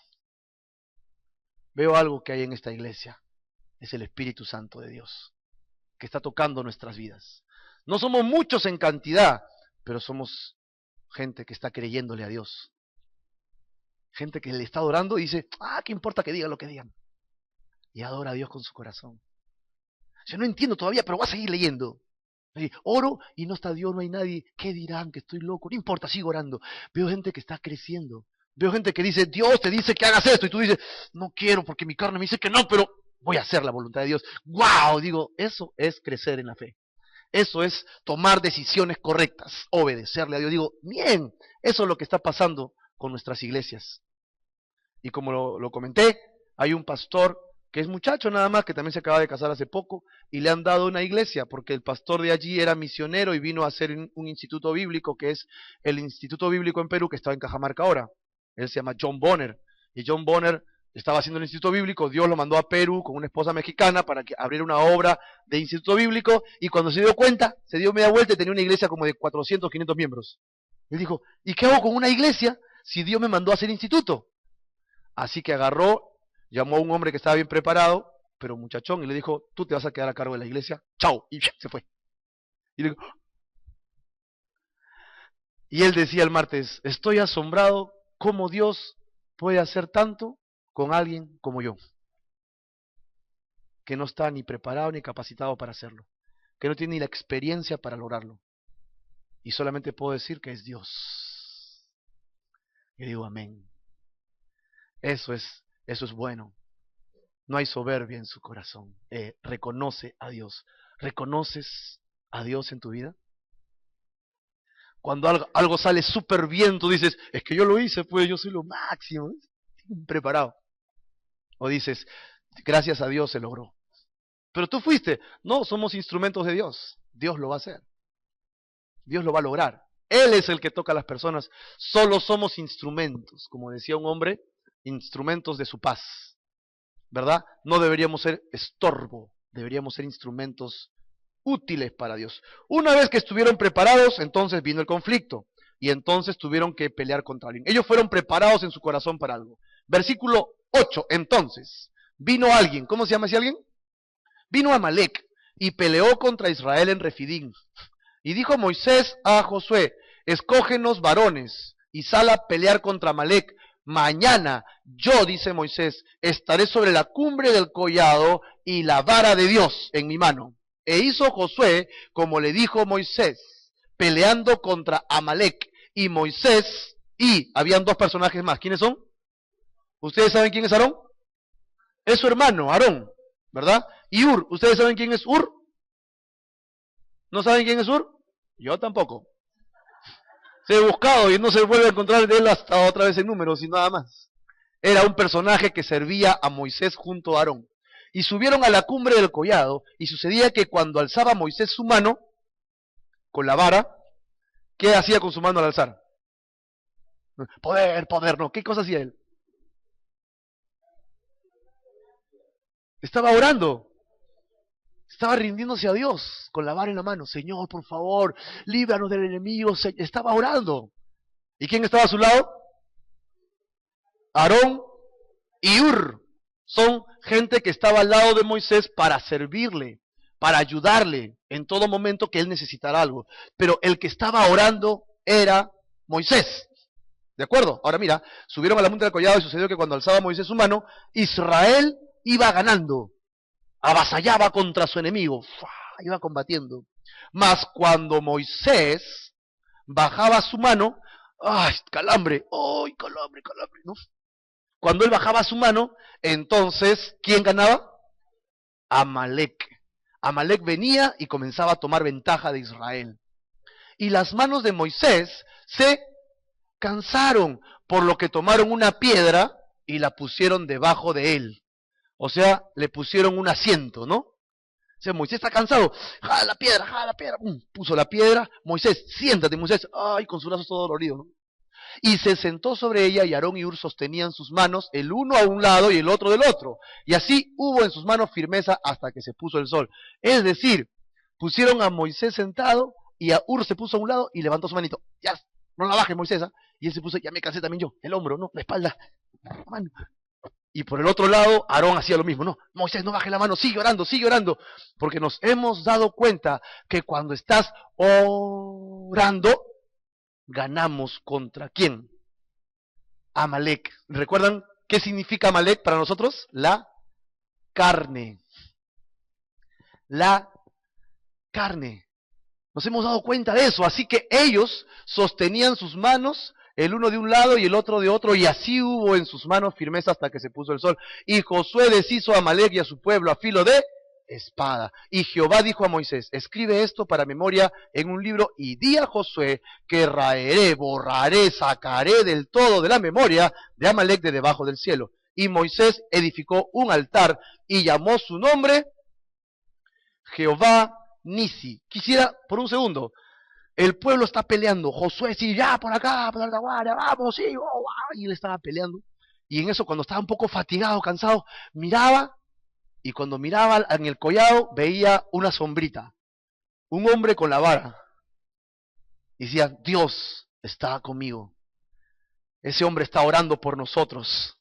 Veo algo que hay en esta iglesia. Es el Espíritu Santo de Dios, que está tocando nuestras vidas. No somos muchos en cantidad, pero somos gente que está creyéndole a Dios. Gente que le está adorando y dice, ¿qué importa que digan lo que digan? Y adora a Dios con su corazón. Yo no entiendo todavía, pero voy a seguir leyendo. Oro y no está Dios, no hay nadie. ¿Qué dirán? Que estoy loco. No importa, sigo orando. Veo gente que está creciendo. Veo gente que dice, Dios te dice que hagas esto. Y tú dices, no quiero porque mi carne me dice que no, pero voy a hacer la voluntad de Dios. ¡Wow! Digo, eso es crecer en la fe. Eso es tomar decisiones correctas, obedecerle a Dios. Digo, bien, eso es lo que está pasando con nuestras iglesias. Y como lo comenté, hay un pastor que es muchacho nada más, que también se acaba de casar hace poco, y le han dado una iglesia, porque el pastor de allí era misionero y vino a hacer un instituto bíblico, que es el Instituto Bíblico en Perú, que está en Cajamarca ahora. Él se llama John Bonner, y John Bonner estaba haciendo el instituto bíblico, Dios lo mandó a Perú con una esposa mexicana para que abriera una obra de instituto bíblico, y cuando se dio cuenta, se dio media vuelta y tenía una iglesia como de 400, 500 miembros. Él dijo, ¿y qué hago con una iglesia si Dios me mandó a hacer instituto? Así que agarró, llamó a un hombre que estaba bien preparado, pero muchachón, y le dijo, tú te vas a quedar a cargo de la iglesia, chao, y se fue. Y él decía el martes, estoy asombrado cómo Dios puede hacer tanto con alguien como yo, que no está ni preparado ni capacitado para hacerlo, que no tiene ni la experiencia para lograrlo. Y solamente puedo decir que es Dios. Y digo amén. Eso es bueno. No hay soberbia en su corazón. Reconoce a Dios. ¿Reconoces a Dios en tu vida? Cuando algo sale súper bien, tú dices, es que yo lo hice, pues yo soy lo máximo. Preparado. O dices, gracias a Dios se logró. Pero tú fuiste. No, somos instrumentos de Dios. Dios lo va a hacer. Dios lo va a lograr. Él es el que toca a las personas. Solo somos instrumentos. Como decía un hombre, instrumentos de su paz. ¿Verdad? No deberíamos ser estorbo, deberíamos ser instrumentos útiles para Dios. Una vez que estuvieron preparados, entonces vino el conflicto, y entonces tuvieron que pelear contra alguien. Ellos fueron preparados en su corazón para algo. Versículo 8, entonces, vino alguien, ¿cómo se llama ese alguien? Vino Amalec, y peleó contra Israel en Refidim. Y dijo Moisés a Josué, escógenos varones, y sal a pelear contra Amalec. Mañana yo, dice Moisés, estaré sobre la cumbre del collado y la vara de Dios en mi mano. E hizo Josué como le dijo Moisés, peleando contra Amalec. Y Moisés, y habían dos personajes más. ¿Quiénes son? ¿Ustedes saben quién es Aarón? Es su hermano, Aarón, ¿verdad? Y Ur, ¿ustedes saben quién es Ur? ¿No saben quién es Ur? Yo tampoco. Se he buscado y no se vuelve a encontrar de él hasta otra vez en números y nada más. Era un personaje que servía a Moisés junto a Aarón. Y subieron a la cumbre del collado, y sucedía que cuando alzaba Moisés su mano, con la vara, ¿qué hacía con su mano al alzar? Poder, no. ¿Qué cosa hacía él? Estaba orando. Estaba rindiéndose a Dios con la vara en la mano. Señor, por favor, líbranos del enemigo. Estaba orando. ¿Y quién estaba a su lado? Aarón y Ur. Son gente que estaba al lado de Moisés para servirle, para ayudarle en todo momento que él necesitara algo. Pero el que estaba orando era Moisés. ¿De acuerdo? Ahora mira, subieron a la montaña del collado y sucedió que cuando alzaba Moisés su mano, Israel iba ganando. avasallaba contra su enemigo, ¡fua! Iba combatiendo. Mas cuando Moisés bajaba su mano, ¡ay, calambre! ¡Ay, calambre, calambre! ¿No? Cuando él bajaba su mano, entonces, ¿quién ganaba? Amalek. Amalek venía y comenzaba a tomar ventaja de Israel. Y las manos de Moisés se cansaron, por lo que tomaron una piedra y la pusieron debajo de él. O sea, le pusieron un asiento, ¿no? O sea, Moisés está cansado, jala la piedra, puso la piedra, Moisés, siéntate, Moisés, ay, con sus brazos todo dolorido, ¿no? Y se sentó sobre ella, y Aarón y Hur sostenían sus manos, el uno a un lado y el otro del otro. Y así hubo en sus manos firmeza hasta que se puso el sol. Es decir, pusieron a Moisés sentado, y a Hur se puso a un lado y levantó su manito. Ya, no la bajes, Moisés, ¿eh? Y él se puso, ya me cansé también yo, el hombro, ¿no? La espalda, la mano. Y por el otro lado, Aarón hacía lo mismo, no, Moisés, no baje la mano, sigue orando, porque nos hemos dado cuenta que cuando estás orando, ganamos contra ¿quién? Amalek. ¿Recuerdan qué significa Amalek para nosotros? La carne. La carne. Nos hemos dado cuenta de eso, así que ellos sostenían sus manos, el uno de un lado y el otro de otro, y así hubo en sus manos firmeza hasta que se puso el sol. Y Josué deshizo a Amalek y a su pueblo a filo de espada. Y Jehová dijo a Moisés, escribe esto para memoria en un libro, y di a Josué que raeré, borraré, sacaré del todo de la memoria de Amalek de debajo del cielo. Y Moisés edificó un altar y llamó su nombre Jehová Nisi. Quisiera, por un segundo, el pueblo está peleando, Josué, sí, ya, por acá, por la guardia, vamos, sí, oh, oh, y él estaba peleando. Y en eso, cuando estaba un poco fatigado, cansado, miraba, y cuando miraba en el collado, veía una sombrita, un hombre con la vara. Y decía, Dios está conmigo. Ese hombre está orando por nosotros.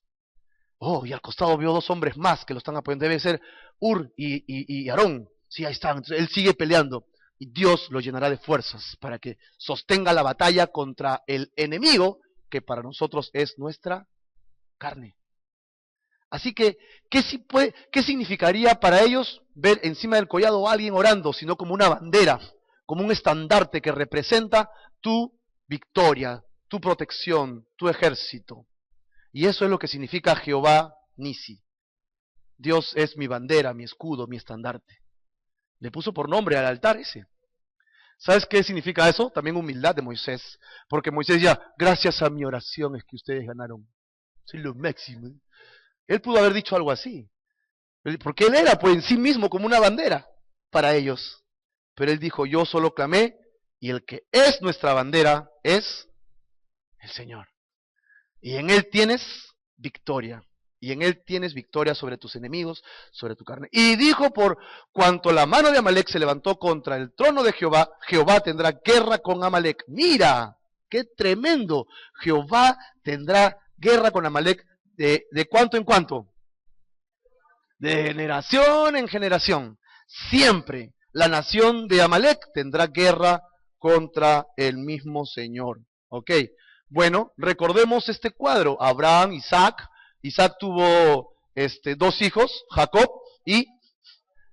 Oh, y al costado vio dos hombres más que lo están apoyando. Debe ser Hur y Aarón. Sí, ahí están. Entonces, él sigue peleando. Y Dios lo llenará de fuerzas para que sostenga la batalla contra el enemigo, que para nosotros es nuestra carne. Así que, ¿qué significaría para ellos ver encima del collado a alguien orando, sino como una bandera, como un estandarte que representa tu victoria, tu protección, tu ejército? Y eso es lo que significa Jehová Nisi. Dios es mi bandera, mi escudo, mi estandarte. Le puso por nombre al altar ese. ¿Sabes qué significa eso? También humildad de Moisés. Porque Moisés ya, gracias a mi oración es que ustedes ganaron. Soy lo máximo. Él pudo haber dicho algo así. Porque él era pues en sí mismo como una bandera para ellos. Pero él dijo, yo solo clamé, y el que es nuestra bandera es el Señor. Y en él tienes victoria. Y en él tienes victoria sobre tus enemigos, sobre tu carne. Y dijo, por cuanto la mano de Amalek se levantó contra el trono de Jehová, Jehová tendrá guerra con Amalek. Mira, qué tremendo. Jehová tendrá guerra con Amalek. ¿De cuánto en cuánto? De generación en generación. Siempre la nación de Amalek tendrá guerra contra el mismo Señor. Ok, bueno, recordemos este cuadro. Abraham, Isaac. Isaac tuvo dos hijos, Jacob y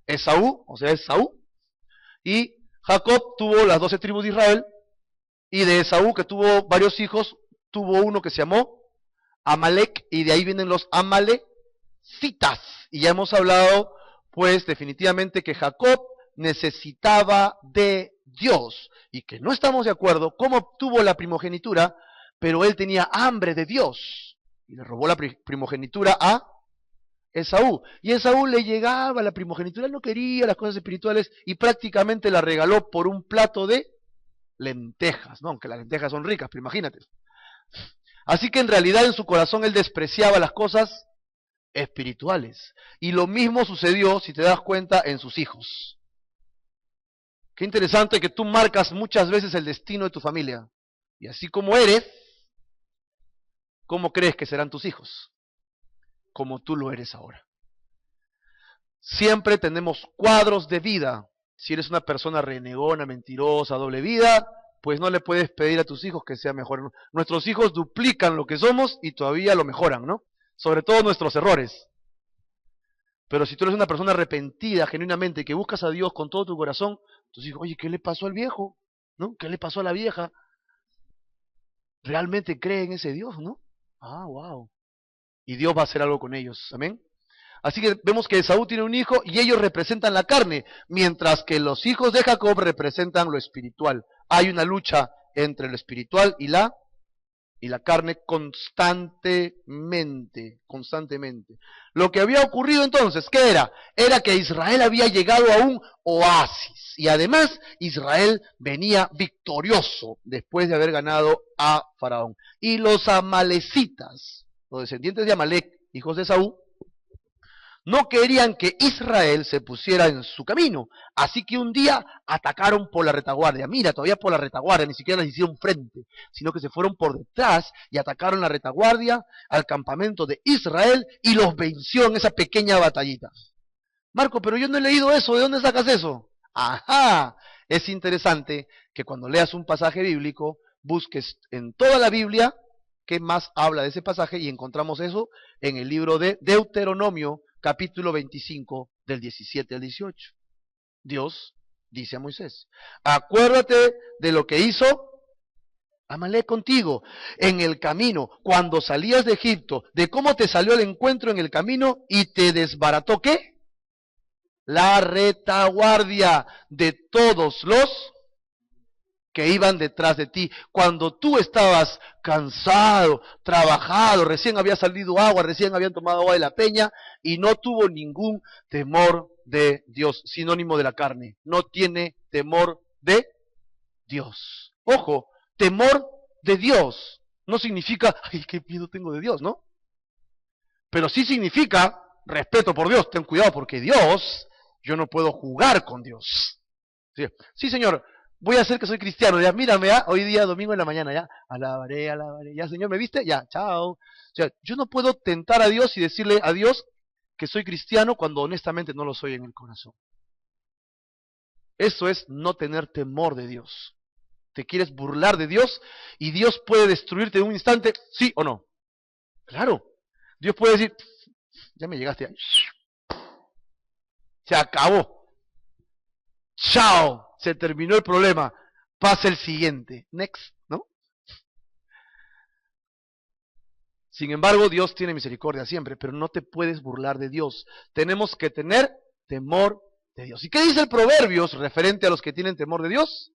Esaú, o sea, Esaú. Y Jacob tuvo las 12 tribus de Israel. Y de Esaú, que tuvo varios hijos, tuvo uno que se llamó Amalek, y de ahí vienen los amalecitas. Y ya hemos hablado, pues, definitivamente que Jacob necesitaba de Dios, y que no estamos de acuerdo cómo obtuvo la primogenitura, pero él tenía hambre de Dios, y le robó la primogenitura a Esaú. Y Esaú le llegaba la primogenitura, él no quería las cosas espirituales, y prácticamente la regaló por un plato de lentejas, ¿no? Aunque las lentejas son ricas, pero imagínate. Así que en realidad en su corazón él despreciaba las cosas espirituales. Y lo mismo sucedió, si te das cuenta, en sus hijos. Qué interesante que tú marcas muchas veces el destino de tu familia. Y así como eres, ¿cómo crees que serán tus hijos? Como tú lo eres ahora. Siempre tenemos cuadros de vida. Si eres una persona renegona, mentirosa, doble vida, pues no le puedes pedir a tus hijos que sea mejor. Nuestros hijos duplican lo que somos y todavía lo mejoran, ¿no? Sobre todo nuestros errores. Pero si tú eres una persona arrepentida, genuinamente, que buscas a Dios con todo tu corazón, entonces dices, oye, ¿qué le pasó al viejo? ¿No? ¿Qué le pasó a la vieja? ¿Realmente cree en ese Dios, no? Ah, wow. Y Dios va a hacer algo con ellos, amén. Así que vemos que Esaú tiene un hijo y ellos representan la carne, mientras que los hijos de Jacob representan lo espiritual. Hay una lucha entre lo espiritual y la carne constantemente, constantemente. Lo que había ocurrido entonces, ¿qué era? Era que Israel había llegado a un oasis y además Israel venía victorioso después de haber ganado a Faraón. Y los amalecitas, los descendientes de Amalek, hijos de Esaú, no querían que Israel se pusiera en su camino, así que un día atacaron por la retaguardia. Mira, todavía por la retaguardia, ni siquiera les hicieron frente, sino que se fueron por detrás y atacaron la retaguardia al campamento de Israel y los venció en esa pequeña batallita. Marco, pero yo no he leído eso, ¿de dónde sacas eso? Ajá, es interesante que cuando leas un pasaje bíblico, busques en toda la Biblia qué más habla de ese pasaje y encontramos eso en el libro de Deuteronomio, capítulo 25, del 17 al 18. Dios dice a Moisés, acuérdate de lo que hizo Amalek contigo en el camino, cuando salías de Egipto, de cómo te salió el encuentro en el camino y te desbarató, ¿qué? La retaguardia de todos los que iban detrás de ti. Cuando tú estabas cansado, trabajado, recién había salido agua, recién habían tomado agua de la peña y no tuvo ningún temor de Dios, sinónimo de la carne. No tiene temor de Dios. Ojo, temor de Dios no significa, ay, qué miedo tengo de Dios, ¿no? Pero sí significa respeto por Dios. Ten cuidado porque Dios, yo no puedo jugar con Dios. Sí, sí, Señor, voy a hacer que soy cristiano, ya mírame, ¿ya? Hoy día, domingo en la mañana, ya, alabaré, ya, Señor, ¿me viste? Ya, chao. O sea, yo no puedo tentar a Dios y decirle a Dios que soy cristiano cuando honestamente no lo soy en el corazón. Eso es no tener temor de Dios. Te quieres burlar de Dios y Dios puede destruirte en un instante, ¿sí o no? Claro. Dios puede decir, ya me llegaste, se acabó. Chao, se terminó el problema. Pasa el siguiente. Next, ¿no? Sin embargo, Dios tiene misericordia siempre, pero no te puedes burlar de Dios. Tenemos que tener temor de Dios. ¿Y qué dice el Proverbios referente a los que tienen temor de Dios?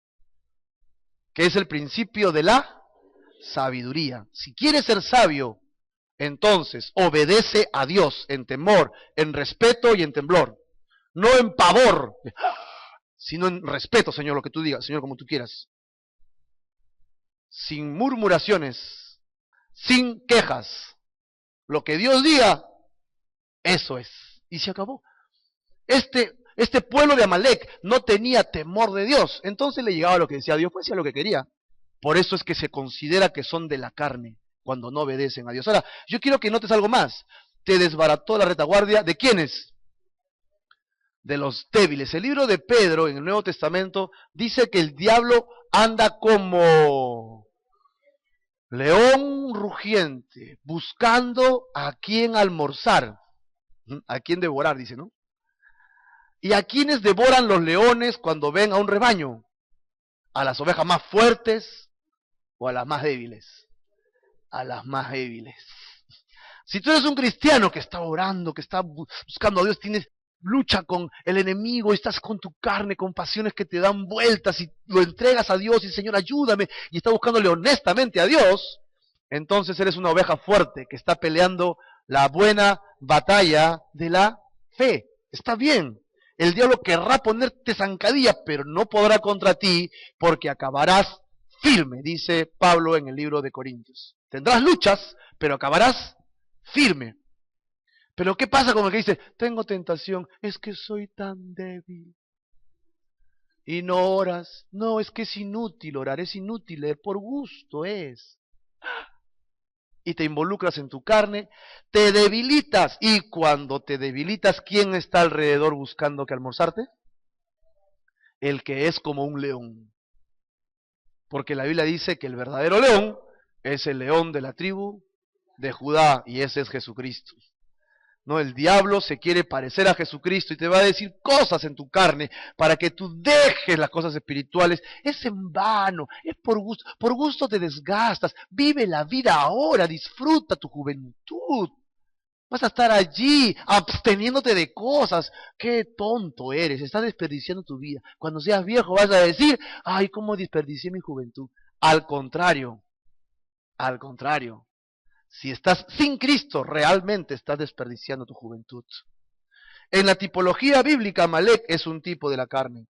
Que es el principio de la sabiduría. Si quieres ser sabio, entonces obedece a Dios en temor, en respeto y en temblor. No en pavor, sino en respeto, Señor, lo que tú digas, Señor, como tú quieras. Sin murmuraciones, sin quejas. Lo que Dios diga, eso es. Y se acabó. Este pueblo de Amalek no tenía temor de Dios. Entonces le llegaba lo que decía Dios, pues hacía lo que quería. Por eso es que se considera que son de la carne, cuando no obedecen a Dios. Ahora, yo quiero que notes algo más. Te desbarató la retaguardia, ¿de quiénes? De los débiles. El libro de Pedro en el Nuevo Testamento dice que el diablo anda como león rugiente, buscando a quien almorzar, a quien devorar, dice, ¿no? ¿Y a quienes devoran los leones cuando ven a un rebaño? ¿A las ovejas más fuertes o a las más débiles? A las más débiles. Si tú eres un cristiano que está orando, que está buscando a Dios, tienes lucha con el enemigo, y estás con tu carne, con pasiones que te dan vueltas y lo entregas a Dios y Señor ayúdame y estás buscándole honestamente a Dios, entonces eres una oveja fuerte que está peleando la buena batalla de la fe. Está bien. El diablo querrá ponerte zancadilla, pero no podrá contra ti porque acabarás firme, dice Pablo en el libro de Corintios. Tendrás luchas, pero acabarás firme. Pero ¿qué pasa con el que dice, tengo tentación, es que soy tan débil? Y no oras. No, es que es inútil orar, es inútil leer, por gusto es. Y te involucras en tu carne, te debilitas. Y cuando te debilitas, ¿quién está alrededor buscando que almorzarte? El que es como un león. Porque la Biblia dice que el verdadero león es el león de la tribu de Judá, y ese es Jesucristo. ¿no? El diablo se quiere parecer a Jesucristo y te va a decir cosas en tu carne para que tú dejes las cosas espirituales. Es en vano, es por gusto te desgastas. Vive la vida ahora, disfruta tu juventud. Vas a estar allí absteniéndote de cosas. Qué tonto eres, estás desperdiciando tu vida. Cuando seas viejo vas a decir, ay, cómo desperdicié mi juventud. Al contrario, al contrario. Si estás sin Cristo, realmente estás desperdiciando tu juventud. En la tipología bíblica, Amalek es un tipo de la carne.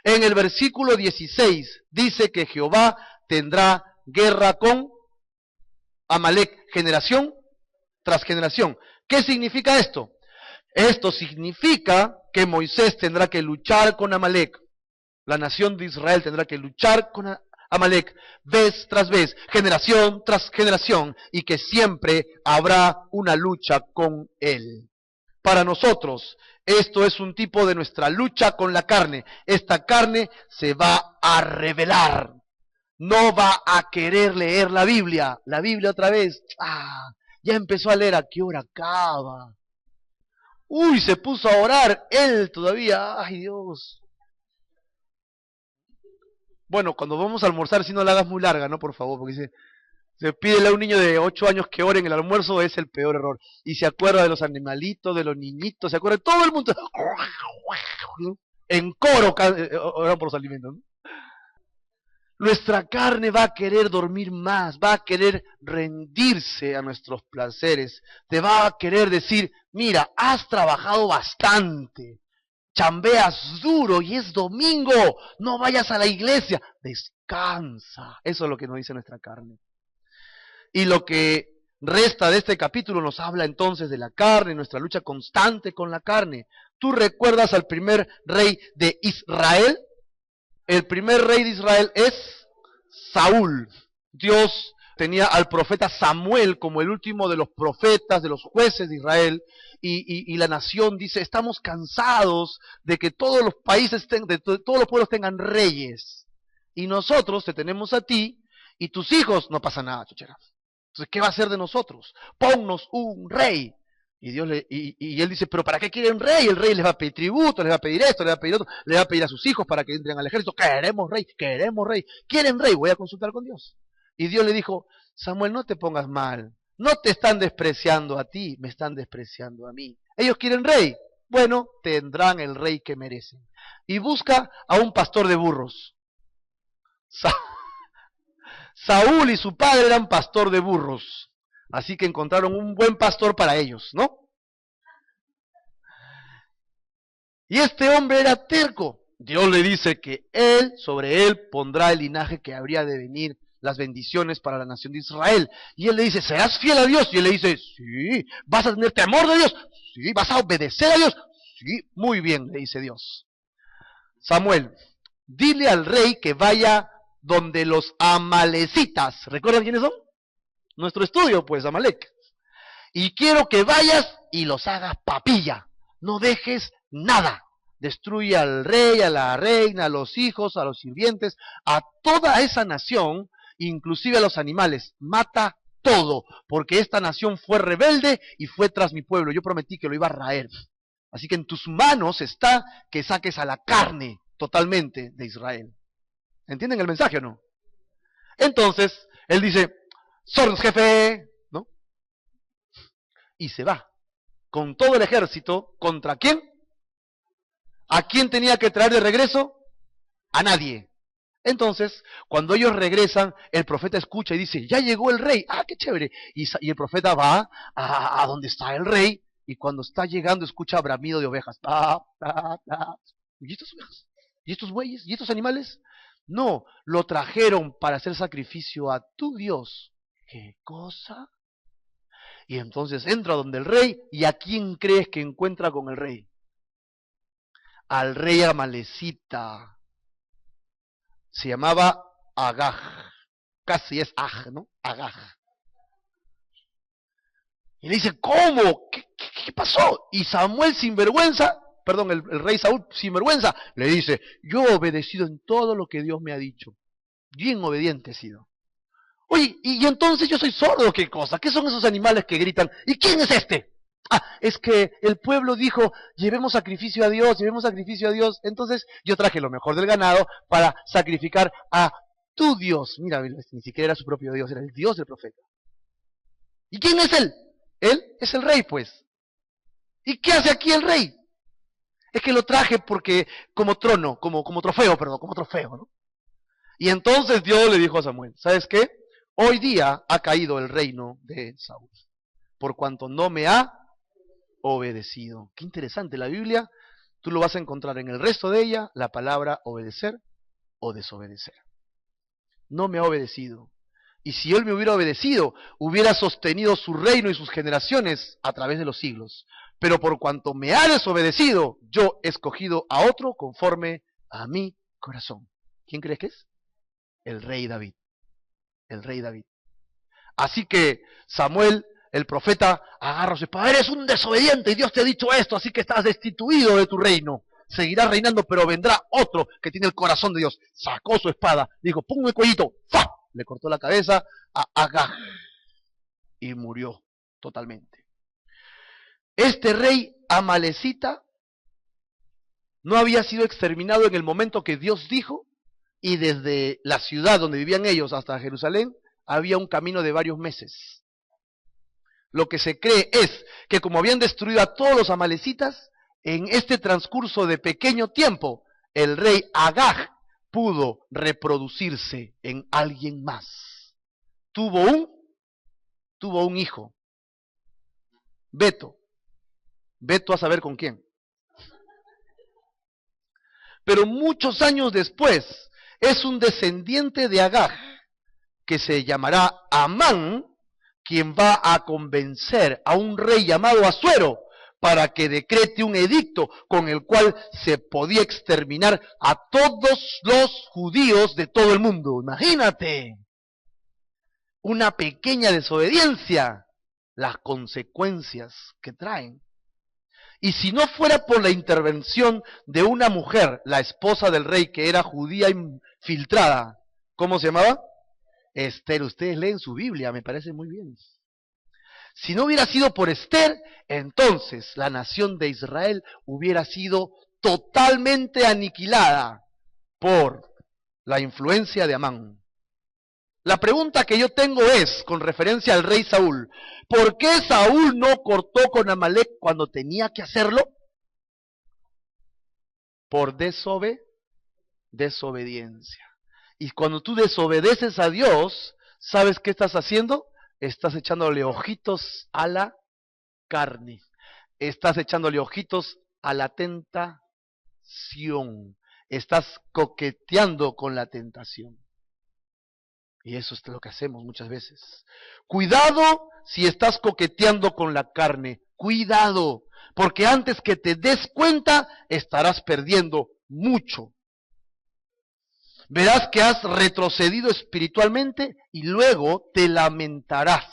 En el versículo 16 dice que Jehová tendrá guerra con Amalek, generación tras generación. ¿Qué significa esto? Esto significa que Moisés tendrá que luchar con Amalek. La nación de Israel tendrá que luchar con Amalek vez tras vez, generación tras generación, y que siempre habrá una lucha con él. Para nosotros, esto es un tipo de nuestra lucha con la carne. Esta carne se va a rebelar. No va a querer leer la Biblia otra vez. Ya empezó a leer, ¿a qué hora acaba? Uy, se puso a orar, él todavía, ay Dios. Bueno, cuando vamos a almorzar, si no la hagas muy larga, ¿no? Por favor, porque se pídele a un niño de 8 años que ore en el almuerzo, es el peor error. Y se acuerda de los animalitos, de los niñitos, se acuerda de todo el mundo. En coro oran por los alimentos, ¿no? Nuestra carne va a querer dormir más, va a querer rendirse a nuestros placeres. Te va a querer decir, mira, has trabajado bastante. Chambeas duro y es domingo, no vayas a la iglesia, descansa. Eso es lo que nos dice nuestra carne. Y lo que resta de este capítulo nos habla entonces de la carne, nuestra lucha constante con la carne. ¿Tú recuerdas al primer rey de Israel? El primer rey de Israel es Saúl. Dios tenía al profeta Samuel como el último de los profetas, de los jueces de Israel, y la nación dice, estamos cansados de que todos los países, todos los pueblos tengan reyes, y nosotros te tenemos a ti, y tus hijos, no pasa nada, chochera. Entonces, ¿qué va a hacer de nosotros? Ponnos un rey. Y Dios y él dice, pero ¿para qué quieren rey? El rey les va a pedir tributo, les va a pedir esto, les va a pedir otro, les va a pedir a sus hijos para que entren al ejército. Queremos rey, queremos rey. ¿Quieren rey? Voy a consultar con Dios. Y Dios le dijo, Samuel, no te pongas mal. No te están despreciando a ti, me están despreciando a mí. Ellos quieren rey. Bueno, tendrán el rey que merecen. Y busca a un pastor de burros. Saúl y su padre eran pastor de burros. Así que encontraron un buen pastor para ellos, ¿no? Y este hombre era terco. Dios le dice que sobre él pondrá el linaje que habría de venir, las bendiciones para la nación de Israel. Y él le dice, ¿serás fiel a Dios? Y él le dice, sí. ¿Vas a tener temor de Dios? Sí. ¿Vas a obedecer a Dios? Sí. Muy bien, le dice Dios. Samuel, dile al rey que vaya donde los amalecitas. ¿Recuerdan quiénes son? Nuestro estudio, pues, Amalek. Y quiero que vayas y los hagas papilla. No dejes nada. Destruye al rey, a la reina, a los hijos, a los sirvientes, a toda esa nación, inclusive a los animales. Mata todo, porque esta nación fue rebelde y fue tras mi pueblo. Yo prometí que lo iba a raer. Así que en tus manos está que saques a la carne totalmente de Israel. ¿Entienden el mensaje o no? Entonces, él dice, Sornos, jefe, ¿no? Y se va con todo el ejército. ¿Contra quién? ¿A quién tenía que traer de regreso? A nadie. Entonces, cuando ellos regresan, el profeta escucha y dice, ya llegó el rey. ¡Ah, qué chévere! Y el profeta va a donde está el rey, y cuando está llegando escucha bramido de ovejas. ¿Y estas ovejas? ¿Y estos bueyes? ¿Y estos animales? No, lo trajeron para hacer sacrificio a tu Dios. ¿Qué cosa? Y entonces entra donde el rey, ¿y a quién crees que encuentra con el rey? Al rey amalecita. Se llamaba Agag. Casi es Aj, ¿no? Agag. Y le dice, ¿cómo? ¿Qué pasó? Y Samuel sinvergüenza, perdón, el rey Saúl sinvergüenza, le dice, yo he obedecido en todo lo que Dios me ha dicho. Bien obediente he sido. Oye, y entonces yo soy sordo, ¿qué cosa? ¿Qué son esos animales que gritan? ¿Y quién es este? Es que el pueblo dijo, llevemos sacrificio a Dios, entonces yo traje lo mejor del ganado para sacrificar a tu Dios. Mira, ni siquiera era su propio Dios, era el Dios del profeta. ¿Y quién es él? Él es el rey, pues. ¿Y qué hace aquí el rey? Es que lo traje porque como trono, como trofeo, ¿no? Y entonces Dios le dijo a Samuel, ¿sabes qué? Hoy día ha caído el reino de Saúl, por cuanto no me ha obedecido. Qué interesante, la Biblia, tú lo vas a encontrar en el resto de ella, la palabra obedecer o desobedecer. No me ha obedecido. Y si él me hubiera obedecido, hubiera sostenido su reino y sus generaciones a través de los siglos. Pero por cuanto me ha desobedecido, yo he escogido a otro conforme a mi corazón. ¿Quién crees que es? El rey David. El rey David. Así que Samuel, el profeta, agarra su espada. Eres un desobediente y Dios te ha dicho esto, así que estás destituido de tu reino. Seguirás reinando, pero vendrá otro que tiene el corazón de Dios. Sacó su espada, dijo, ponme el cuellito, ¡fa! Le cortó la cabeza a Agag y murió totalmente. Este rey amalecita no había sido exterminado en el momento que Dios dijo, y desde la ciudad donde vivían ellos hasta Jerusalén había un camino de varios meses. Lo que se cree es que como habían destruido a todos los amalecitas, en este transcurso de pequeño tiempo, el rey Agag pudo reproducirse en alguien más. Tuvo un hijo, Beto a saber con quién. Pero muchos años después, es un descendiente de Agag, que se llamará Amán, quien va a convencer a un rey llamado Asuero para que decrete un edicto con el cual se podía exterminar a todos los judíos de todo el mundo. Imagínate, una pequeña desobediencia, las consecuencias que traen. Y si no fuera por la intervención de una mujer, la esposa del rey, que era judía infiltrada, ¿cómo se llamaba? Esther. Ustedes leen su Biblia, me parece muy bien. Si no hubiera sido por Esther, entonces la nación de Israel hubiera sido totalmente aniquilada por la influencia de Amán. La pregunta que yo tengo es, con referencia al rey Saúl, ¿por qué Saúl no cortó con Amalek cuando tenía que hacerlo? Por desobediencia. Y cuando tú desobedeces a Dios, ¿sabes qué estás haciendo? Estás echándole ojitos a la carne. Estás echándole ojitos a la tentación. Estás coqueteando con la tentación. Y eso es lo que hacemos muchas veces. Cuidado si estás coqueteando con la carne. Cuidado, porque antes que te des cuenta, estarás perdiendo mucho. Verás que has retrocedido espiritualmente y luego te lamentarás.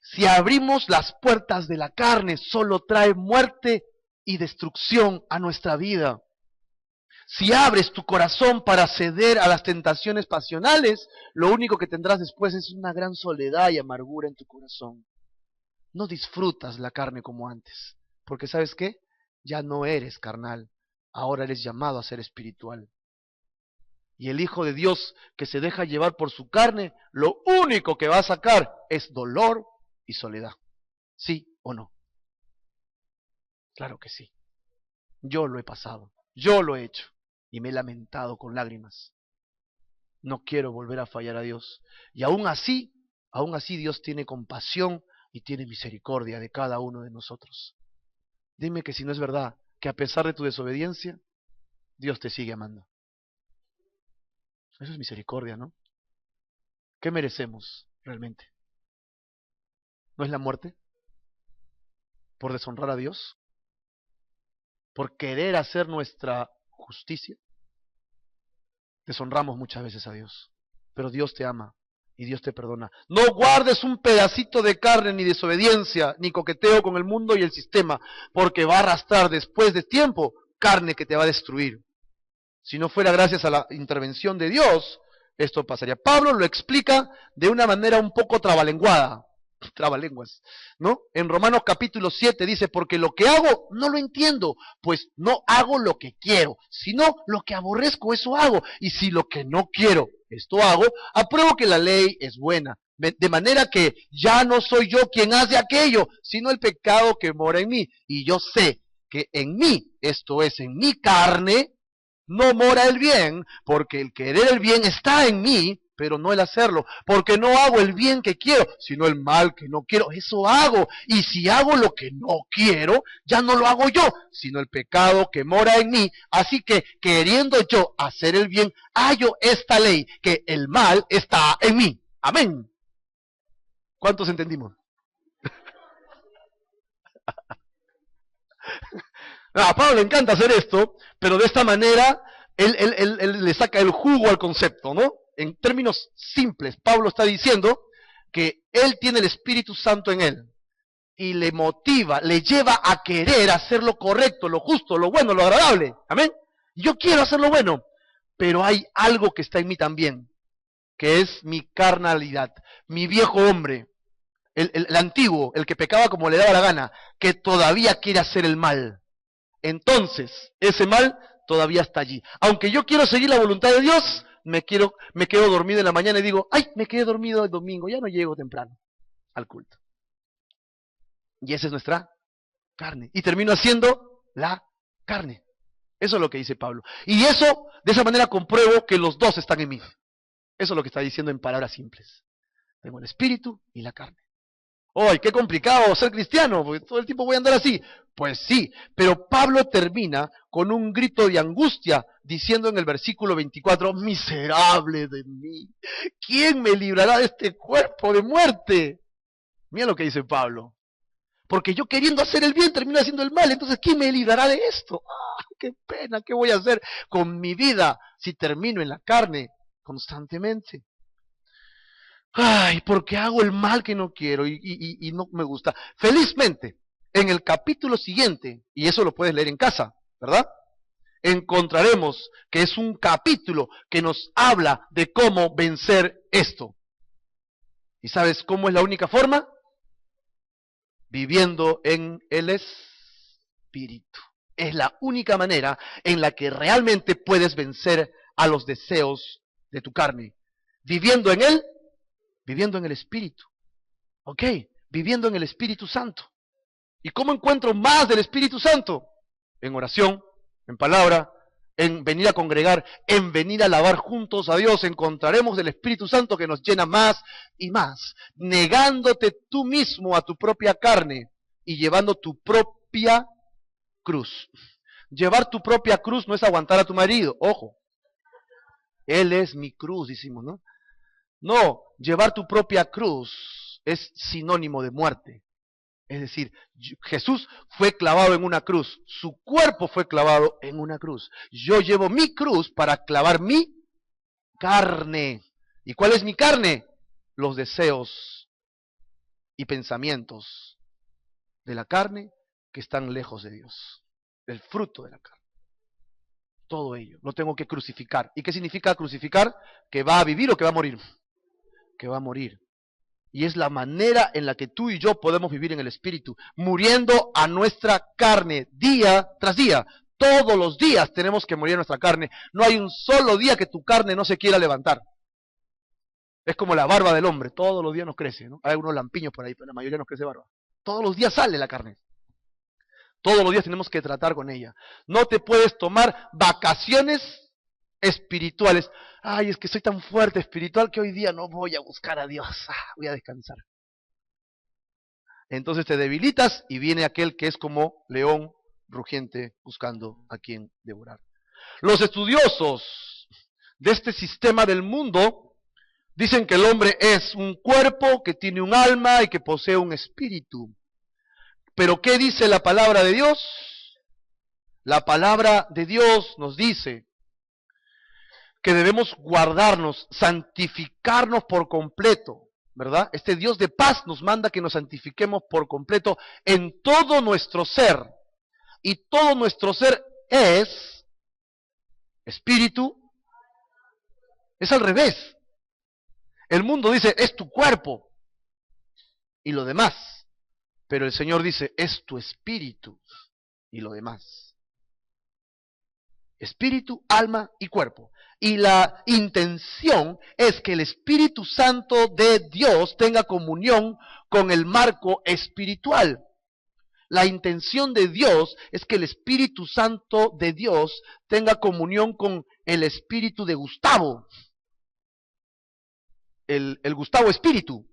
Si abrimos las puertas de la carne, solo trae muerte y destrucción a nuestra vida. Si abres tu corazón para ceder a las tentaciones pasionales, lo único que tendrás después es una gran soledad y amargura en tu corazón. No disfrutas la carne como antes, porque ¿sabes qué? Ya no eres carnal, ahora eres llamado a ser espiritual. Y el Hijo de Dios que se deja llevar por su carne, lo único que va a sacar es dolor y soledad. ¿Sí o no? Claro que sí. Yo lo he pasado, yo lo he hecho y me he lamentado con lágrimas. No quiero volver a fallar a Dios. Y aún así Dios tiene compasión y tiene misericordia de cada uno de nosotros. Dime que si no es verdad, que a pesar de tu desobediencia, Dios te sigue amando. Eso es misericordia, ¿no? ¿Qué merecemos realmente? ¿No es la muerte? ¿Por deshonrar a Dios? ¿Por querer hacer nuestra justicia? Deshonramos muchas veces a Dios, pero Dios te ama y Dios te perdona. No guardes un pedacito de carne, ni desobediencia, ni coqueteo con el mundo y el sistema, porque va a arrastrar después de tiempo carne que te va a destruir. Si no fuera gracias a la intervención de Dios, esto pasaría. Pablo lo explica de una manera un poco trabalenguada. trabalenguas, ¿no? En Romanos capítulo 7 dice, porque lo que hago no lo entiendo, pues no hago lo que quiero, sino lo que aborrezco, eso hago. Y si lo que no quiero, esto hago, apruebo que la ley es buena. De manera que ya no soy yo quien hace aquello, sino el pecado que mora en mí. Y yo sé que en mí, esto es, en mi carne, no mora el bien, porque el querer el bien está en mí, pero no el hacerlo, porque no hago el bien que quiero, sino el mal que no quiero, eso hago. Y si hago lo que no quiero, ya no lo hago yo, sino el pecado que mora en mí. Así que, queriendo yo hacer el bien, hallo esta ley, que el mal está en mí. Amén. ¿Cuántos entendimos? A Pablo le encanta hacer esto, pero de esta manera él le saca el jugo al concepto, ¿no? En términos simples, Pablo está diciendo que él tiene el Espíritu Santo en él y le motiva, le lleva a querer hacer lo correcto, lo justo, lo bueno, lo agradable. Amén. Yo quiero hacer lo bueno, pero hay algo que está en mí también, que es mi carnalidad, mi viejo hombre, el antiguo, el que pecaba como le daba la gana, que todavía quiere hacer el mal. Entonces, ese mal todavía está allí. Aunque yo quiero seguir la voluntad de Dios, me quedo dormido en la mañana y digo, ay, me quedé dormido el domingo, ya no llego temprano al culto. Y esa es nuestra carne. Y termino haciendo la carne. Eso es lo que dice Pablo. Y eso, de esa manera compruebo que los dos están en mí. Eso es lo que está diciendo en palabras simples. Tengo el espíritu y la carne. ¡Ay, qué complicado ser cristiano! Porque todo el tiempo voy a andar así. Pues sí, pero Pablo termina con un grito de angustia, diciendo en el versículo 24, miserable de mí, ¿quién me librará de este cuerpo de muerte? Mira lo que dice Pablo. Porque yo queriendo hacer el bien termino haciendo el mal, entonces ¿quién me librará de esto? ¡Ah, qué pena! ¿Qué voy a hacer con mi vida si termino en la carne constantemente? Ay, porque hago el mal que no quiero y no me gusta. Felizmente, en el capítulo siguiente, y eso lo puedes leer en casa, ¿verdad? Encontraremos que es un capítulo que nos habla de cómo vencer esto. ¿Y sabes cómo es la única forma? Viviendo en el Espíritu. Es la única manera en la que realmente puedes vencer a los deseos de tu carne. Viviendo en Él. Viviendo en el Espíritu. ¿Ok? Viviendo en el Espíritu Santo. ¿Y cómo encuentro más del Espíritu Santo? En oración, en palabra, en venir a congregar, en venir a alabar juntos a Dios. Encontraremos del Espíritu Santo que nos llena más y más. Negándote tú mismo a tu propia carne y llevando tu propia cruz. Llevar tu propia cruz no es aguantar a tu marido. Ojo. Él es mi cruz, decimos, ¿no? No, llevar tu propia cruz es sinónimo de muerte. Es decir, Jesús fue clavado en una cruz, su cuerpo fue clavado en una cruz. Yo llevo mi cruz para clavar mi carne. ¿Y cuál es mi carne? Los deseos y pensamientos de la carne que están lejos de Dios. El fruto de la carne. Todo ello lo tengo que crucificar. ¿Y qué significa crucificar? ¿Que va a vivir o que va a morir? Que va a morir. Y es la manera en la que tú y yo podemos vivir en el Espíritu, muriendo a nuestra carne día tras día. Todos los días tenemos que morir a nuestra carne. No hay un solo día que tu carne no se quiera levantar. Es como la barba del hombre, todos los días nos crece, ¿no? Hay unos lampiños por ahí, pero la mayoría nos crece barba. Todos los días sale la carne. Todos los días tenemos que tratar con ella. No te puedes tomar vacaciones espirituales. Ay, es que soy tan fuerte espiritual que hoy día no voy a buscar a Dios. Voy a descansar. Entonces te debilitas y viene aquel que es como león rugiente buscando a quien devorar. Los estudiosos de este sistema del mundo dicen que el hombre es un cuerpo que tiene un alma y que posee un espíritu. Pero ¿qué dice la palabra de Dios? La palabra de Dios nos dice que debemos guardarnos, santificarnos por completo, ¿verdad? Este Dios de paz nos manda que nos santifiquemos por completo en todo nuestro ser. Y todo nuestro ser es espíritu. Es al revés. El mundo dice, es tu cuerpo. y lo demás. Pero el Señor dice, es tu espíritu y lo demás. Espíritu, alma y cuerpo. Y la intención es que el Espíritu Santo de Dios tenga comunión con el marco espiritual. La intención de Dios es que el Espíritu Santo de Dios tenga comunión con el espíritu de Gustavo. El Gustavo espíritu.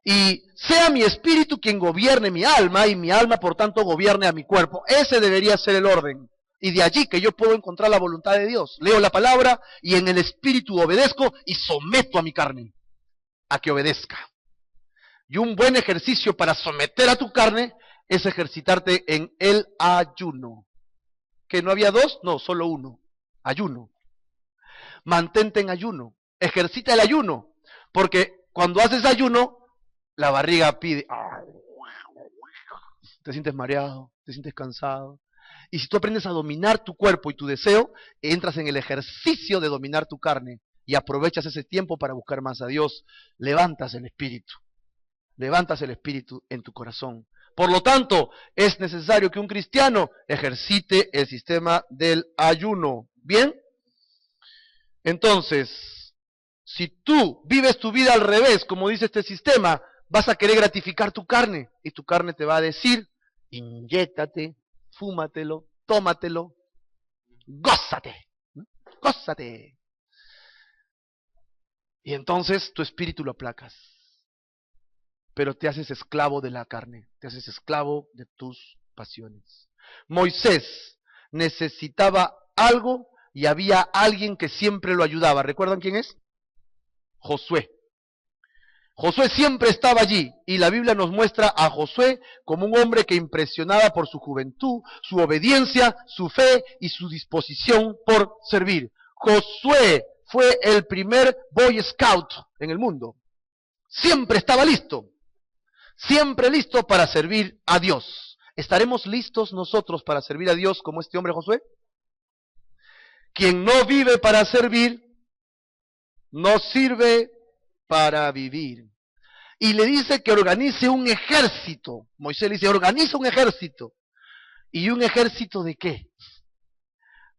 Y sea mi espíritu quien gobierne mi alma y mi alma por tanto gobierne a mi cuerpo. Ese debería ser el orden. Y de allí que yo puedo encontrar la voluntad de Dios. Leo la palabra y en el espíritu obedezco y someto a mi carne a que obedezca. Y un buen ejercicio para someter a tu carne es ejercitarte en el ayuno. ¿Que no había dos? No, solo uno. Ayuno. Mantente en ayuno. Ejercita el ayuno. Porque cuando haces ayuno, la barriga pide. Te sientes mareado, te sientes cansado. Y si tú aprendes a dominar tu cuerpo y tu deseo, entras en el ejercicio de dominar tu carne y aprovechas ese tiempo para buscar más a Dios, levantas el espíritu en tu corazón. Por lo tanto, es necesario que un cristiano ejercite el sistema del ayuno. ¿Bien? Entonces, si tú vives tu vida al revés, como dice este sistema, vas a querer gratificar tu carne y tu carne te va a decir, inyéctate, fúmatelo, tómatelo, gózate, ¿no? Gózate. Y entonces tu espíritu lo aplacas, pero te haces esclavo de la carne, te haces esclavo de tus pasiones. Moisés necesitaba algo y había alguien que siempre lo ayudaba. ¿Recuerdan quién es? Josué. Josué siempre estaba allí y la Biblia nos muestra a Josué como un hombre que impresionaba por su juventud, su obediencia, su fe y su disposición por servir. Josué fue el primer Boy Scout en el mundo. Siempre estaba listo, siempre listo para servir a Dios. ¿Estaremos listos nosotros para servir a Dios como este hombre Josué? Quien no vive para servir, no sirve para vivir. Y le dice que organice un ejército. Moisés le dice, organiza un ejército. ¿Y un ejército de qué?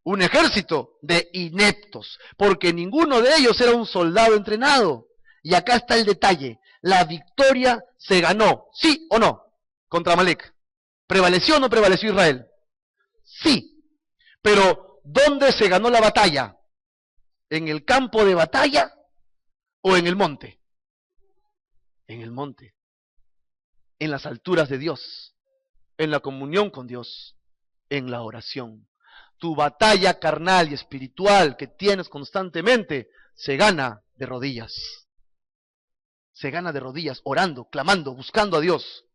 Un ejército de ineptos, porque ninguno de ellos era un soldado entrenado. Y acá está el detalle. La victoria se ganó, ¿sí o no? Contra Amalek. ¿Prevaleció o no prevaleció Israel? Sí. Pero, ¿dónde se ganó la batalla? ¿En el campo de batalla o en el monte? En el monte, en las alturas de Dios, en la comunión con Dios, en la oración. Tu batalla carnal y espiritual que tienes constantemente se gana de rodillas. Se gana de rodillas, orando, clamando, buscando a Dios,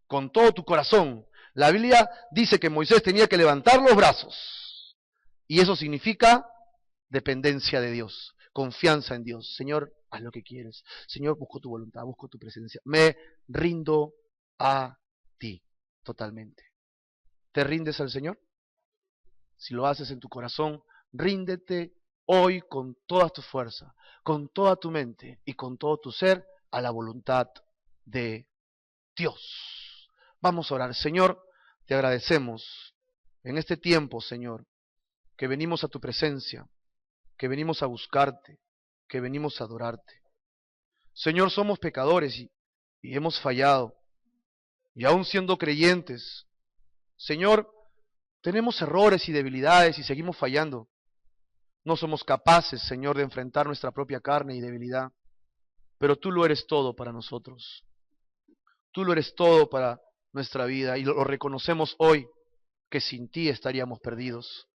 con todo tu corazón. La Biblia dice que Moisés tenía que levantar los brazos, y eso significa dependencia de Dios, confianza en Dios. Señor, haz lo que quieres. Señor, busco tu voluntad, busco tu presencia. Me rindo a ti totalmente. ¿Te rindes al Señor? Si lo haces en tu corazón, ríndete hoy con toda tu fuerza, con toda tu mente y con todo tu ser a la voluntad de Dios. Vamos a orar. Señor, te agradecemos en este tiempo, Señor, que venimos a tu presencia, que venimos a buscarte, que venimos a adorarte. Señor, somos pecadores y hemos fallado. Y aún siendo creyentes, Señor, tenemos errores y debilidades y seguimos fallando. No somos capaces, Señor, de enfrentar nuestra propia carne y debilidad. Pero tú lo eres todo para nosotros. Tú lo eres todo para nuestra vida y lo reconocemos hoy, que sin ti estaríamos perdidos,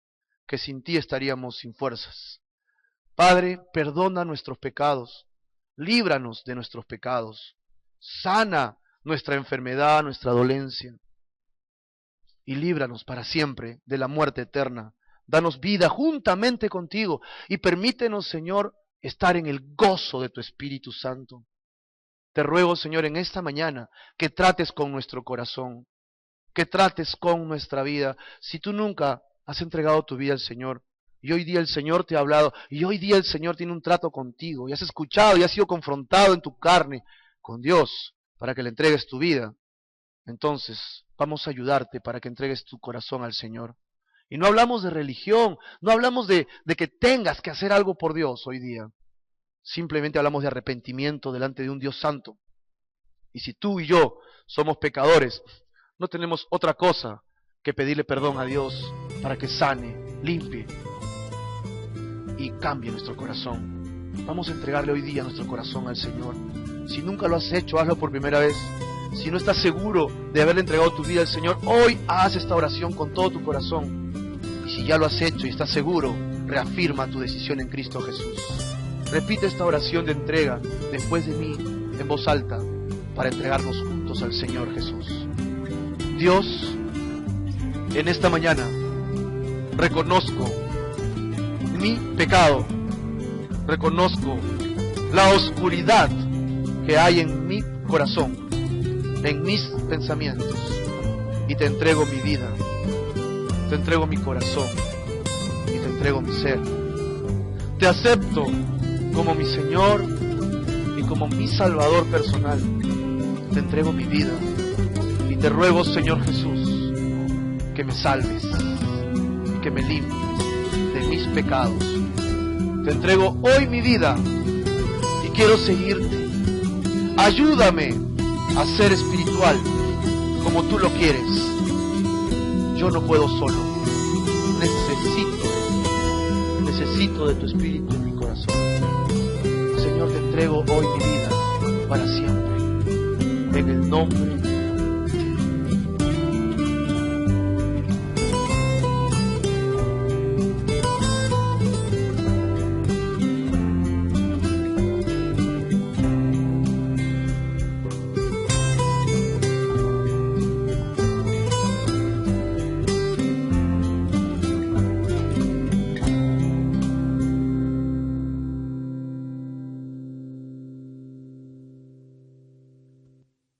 que sin ti estaríamos sin fuerzas. Padre, perdona nuestros pecados, líbranos de nuestros pecados, sana nuestra enfermedad, nuestra dolencia, y líbranos para siempre de la muerte eterna. Danos vida juntamente contigo y permítenos, Señor, estar en el gozo de tu Espíritu Santo. Te ruego, Señor, en esta mañana que trates con nuestro corazón, que trates con nuestra vida. Si tú nunca has entregado tu vida al Señor, y hoy día el Señor te ha hablado, y hoy día el Señor tiene un trato contigo, y has escuchado y has sido confrontado en tu carne, con Dios para que le entregues tu vida, entonces vamos a ayudarte para que entregues tu corazón al Señor. Y no hablamos de religión, no hablamos de que tengas que hacer algo por Dios hoy día. Simplemente hablamos de arrepentimiento delante de un Dios santo. Y si tú y yo somos pecadores, no tenemos otra cosa que pedirle perdón a Dios para que sane, limpie y cambie nuestro corazón. Vamos a entregarle hoy día nuestro corazón al Señor. Si nunca lo has hecho, hazlo por primera vez. Si no estás seguro de haberle entregado tu vida al Señor, hoy haz esta oración con todo tu corazón. Y si ya lo has hecho y estás seguro, reafirma tu decisión en Cristo Jesús. Repite esta oración de entrega después de mí en voz alta para entregarnos juntos al Señor Jesús. Dios, en esta mañana reconozco mi pecado, reconozco la oscuridad que hay en mi corazón, en mis pensamientos, y te entrego mi vida, te entrego mi corazón y te entrego mi ser. Te acepto como mi Señor y como mi Salvador personal. Te entrego mi vida y te ruego, Señor Jesús, que me salves y que me limpies de mis pecados. Te entrego hoy mi vida y quiero seguirte. Ayúdame a ser espiritual como tú lo quieres. Yo no puedo solo. Necesito de tu espíritu en mi corazón. Señor, te entrego hoy mi vida para siempre. En el nombre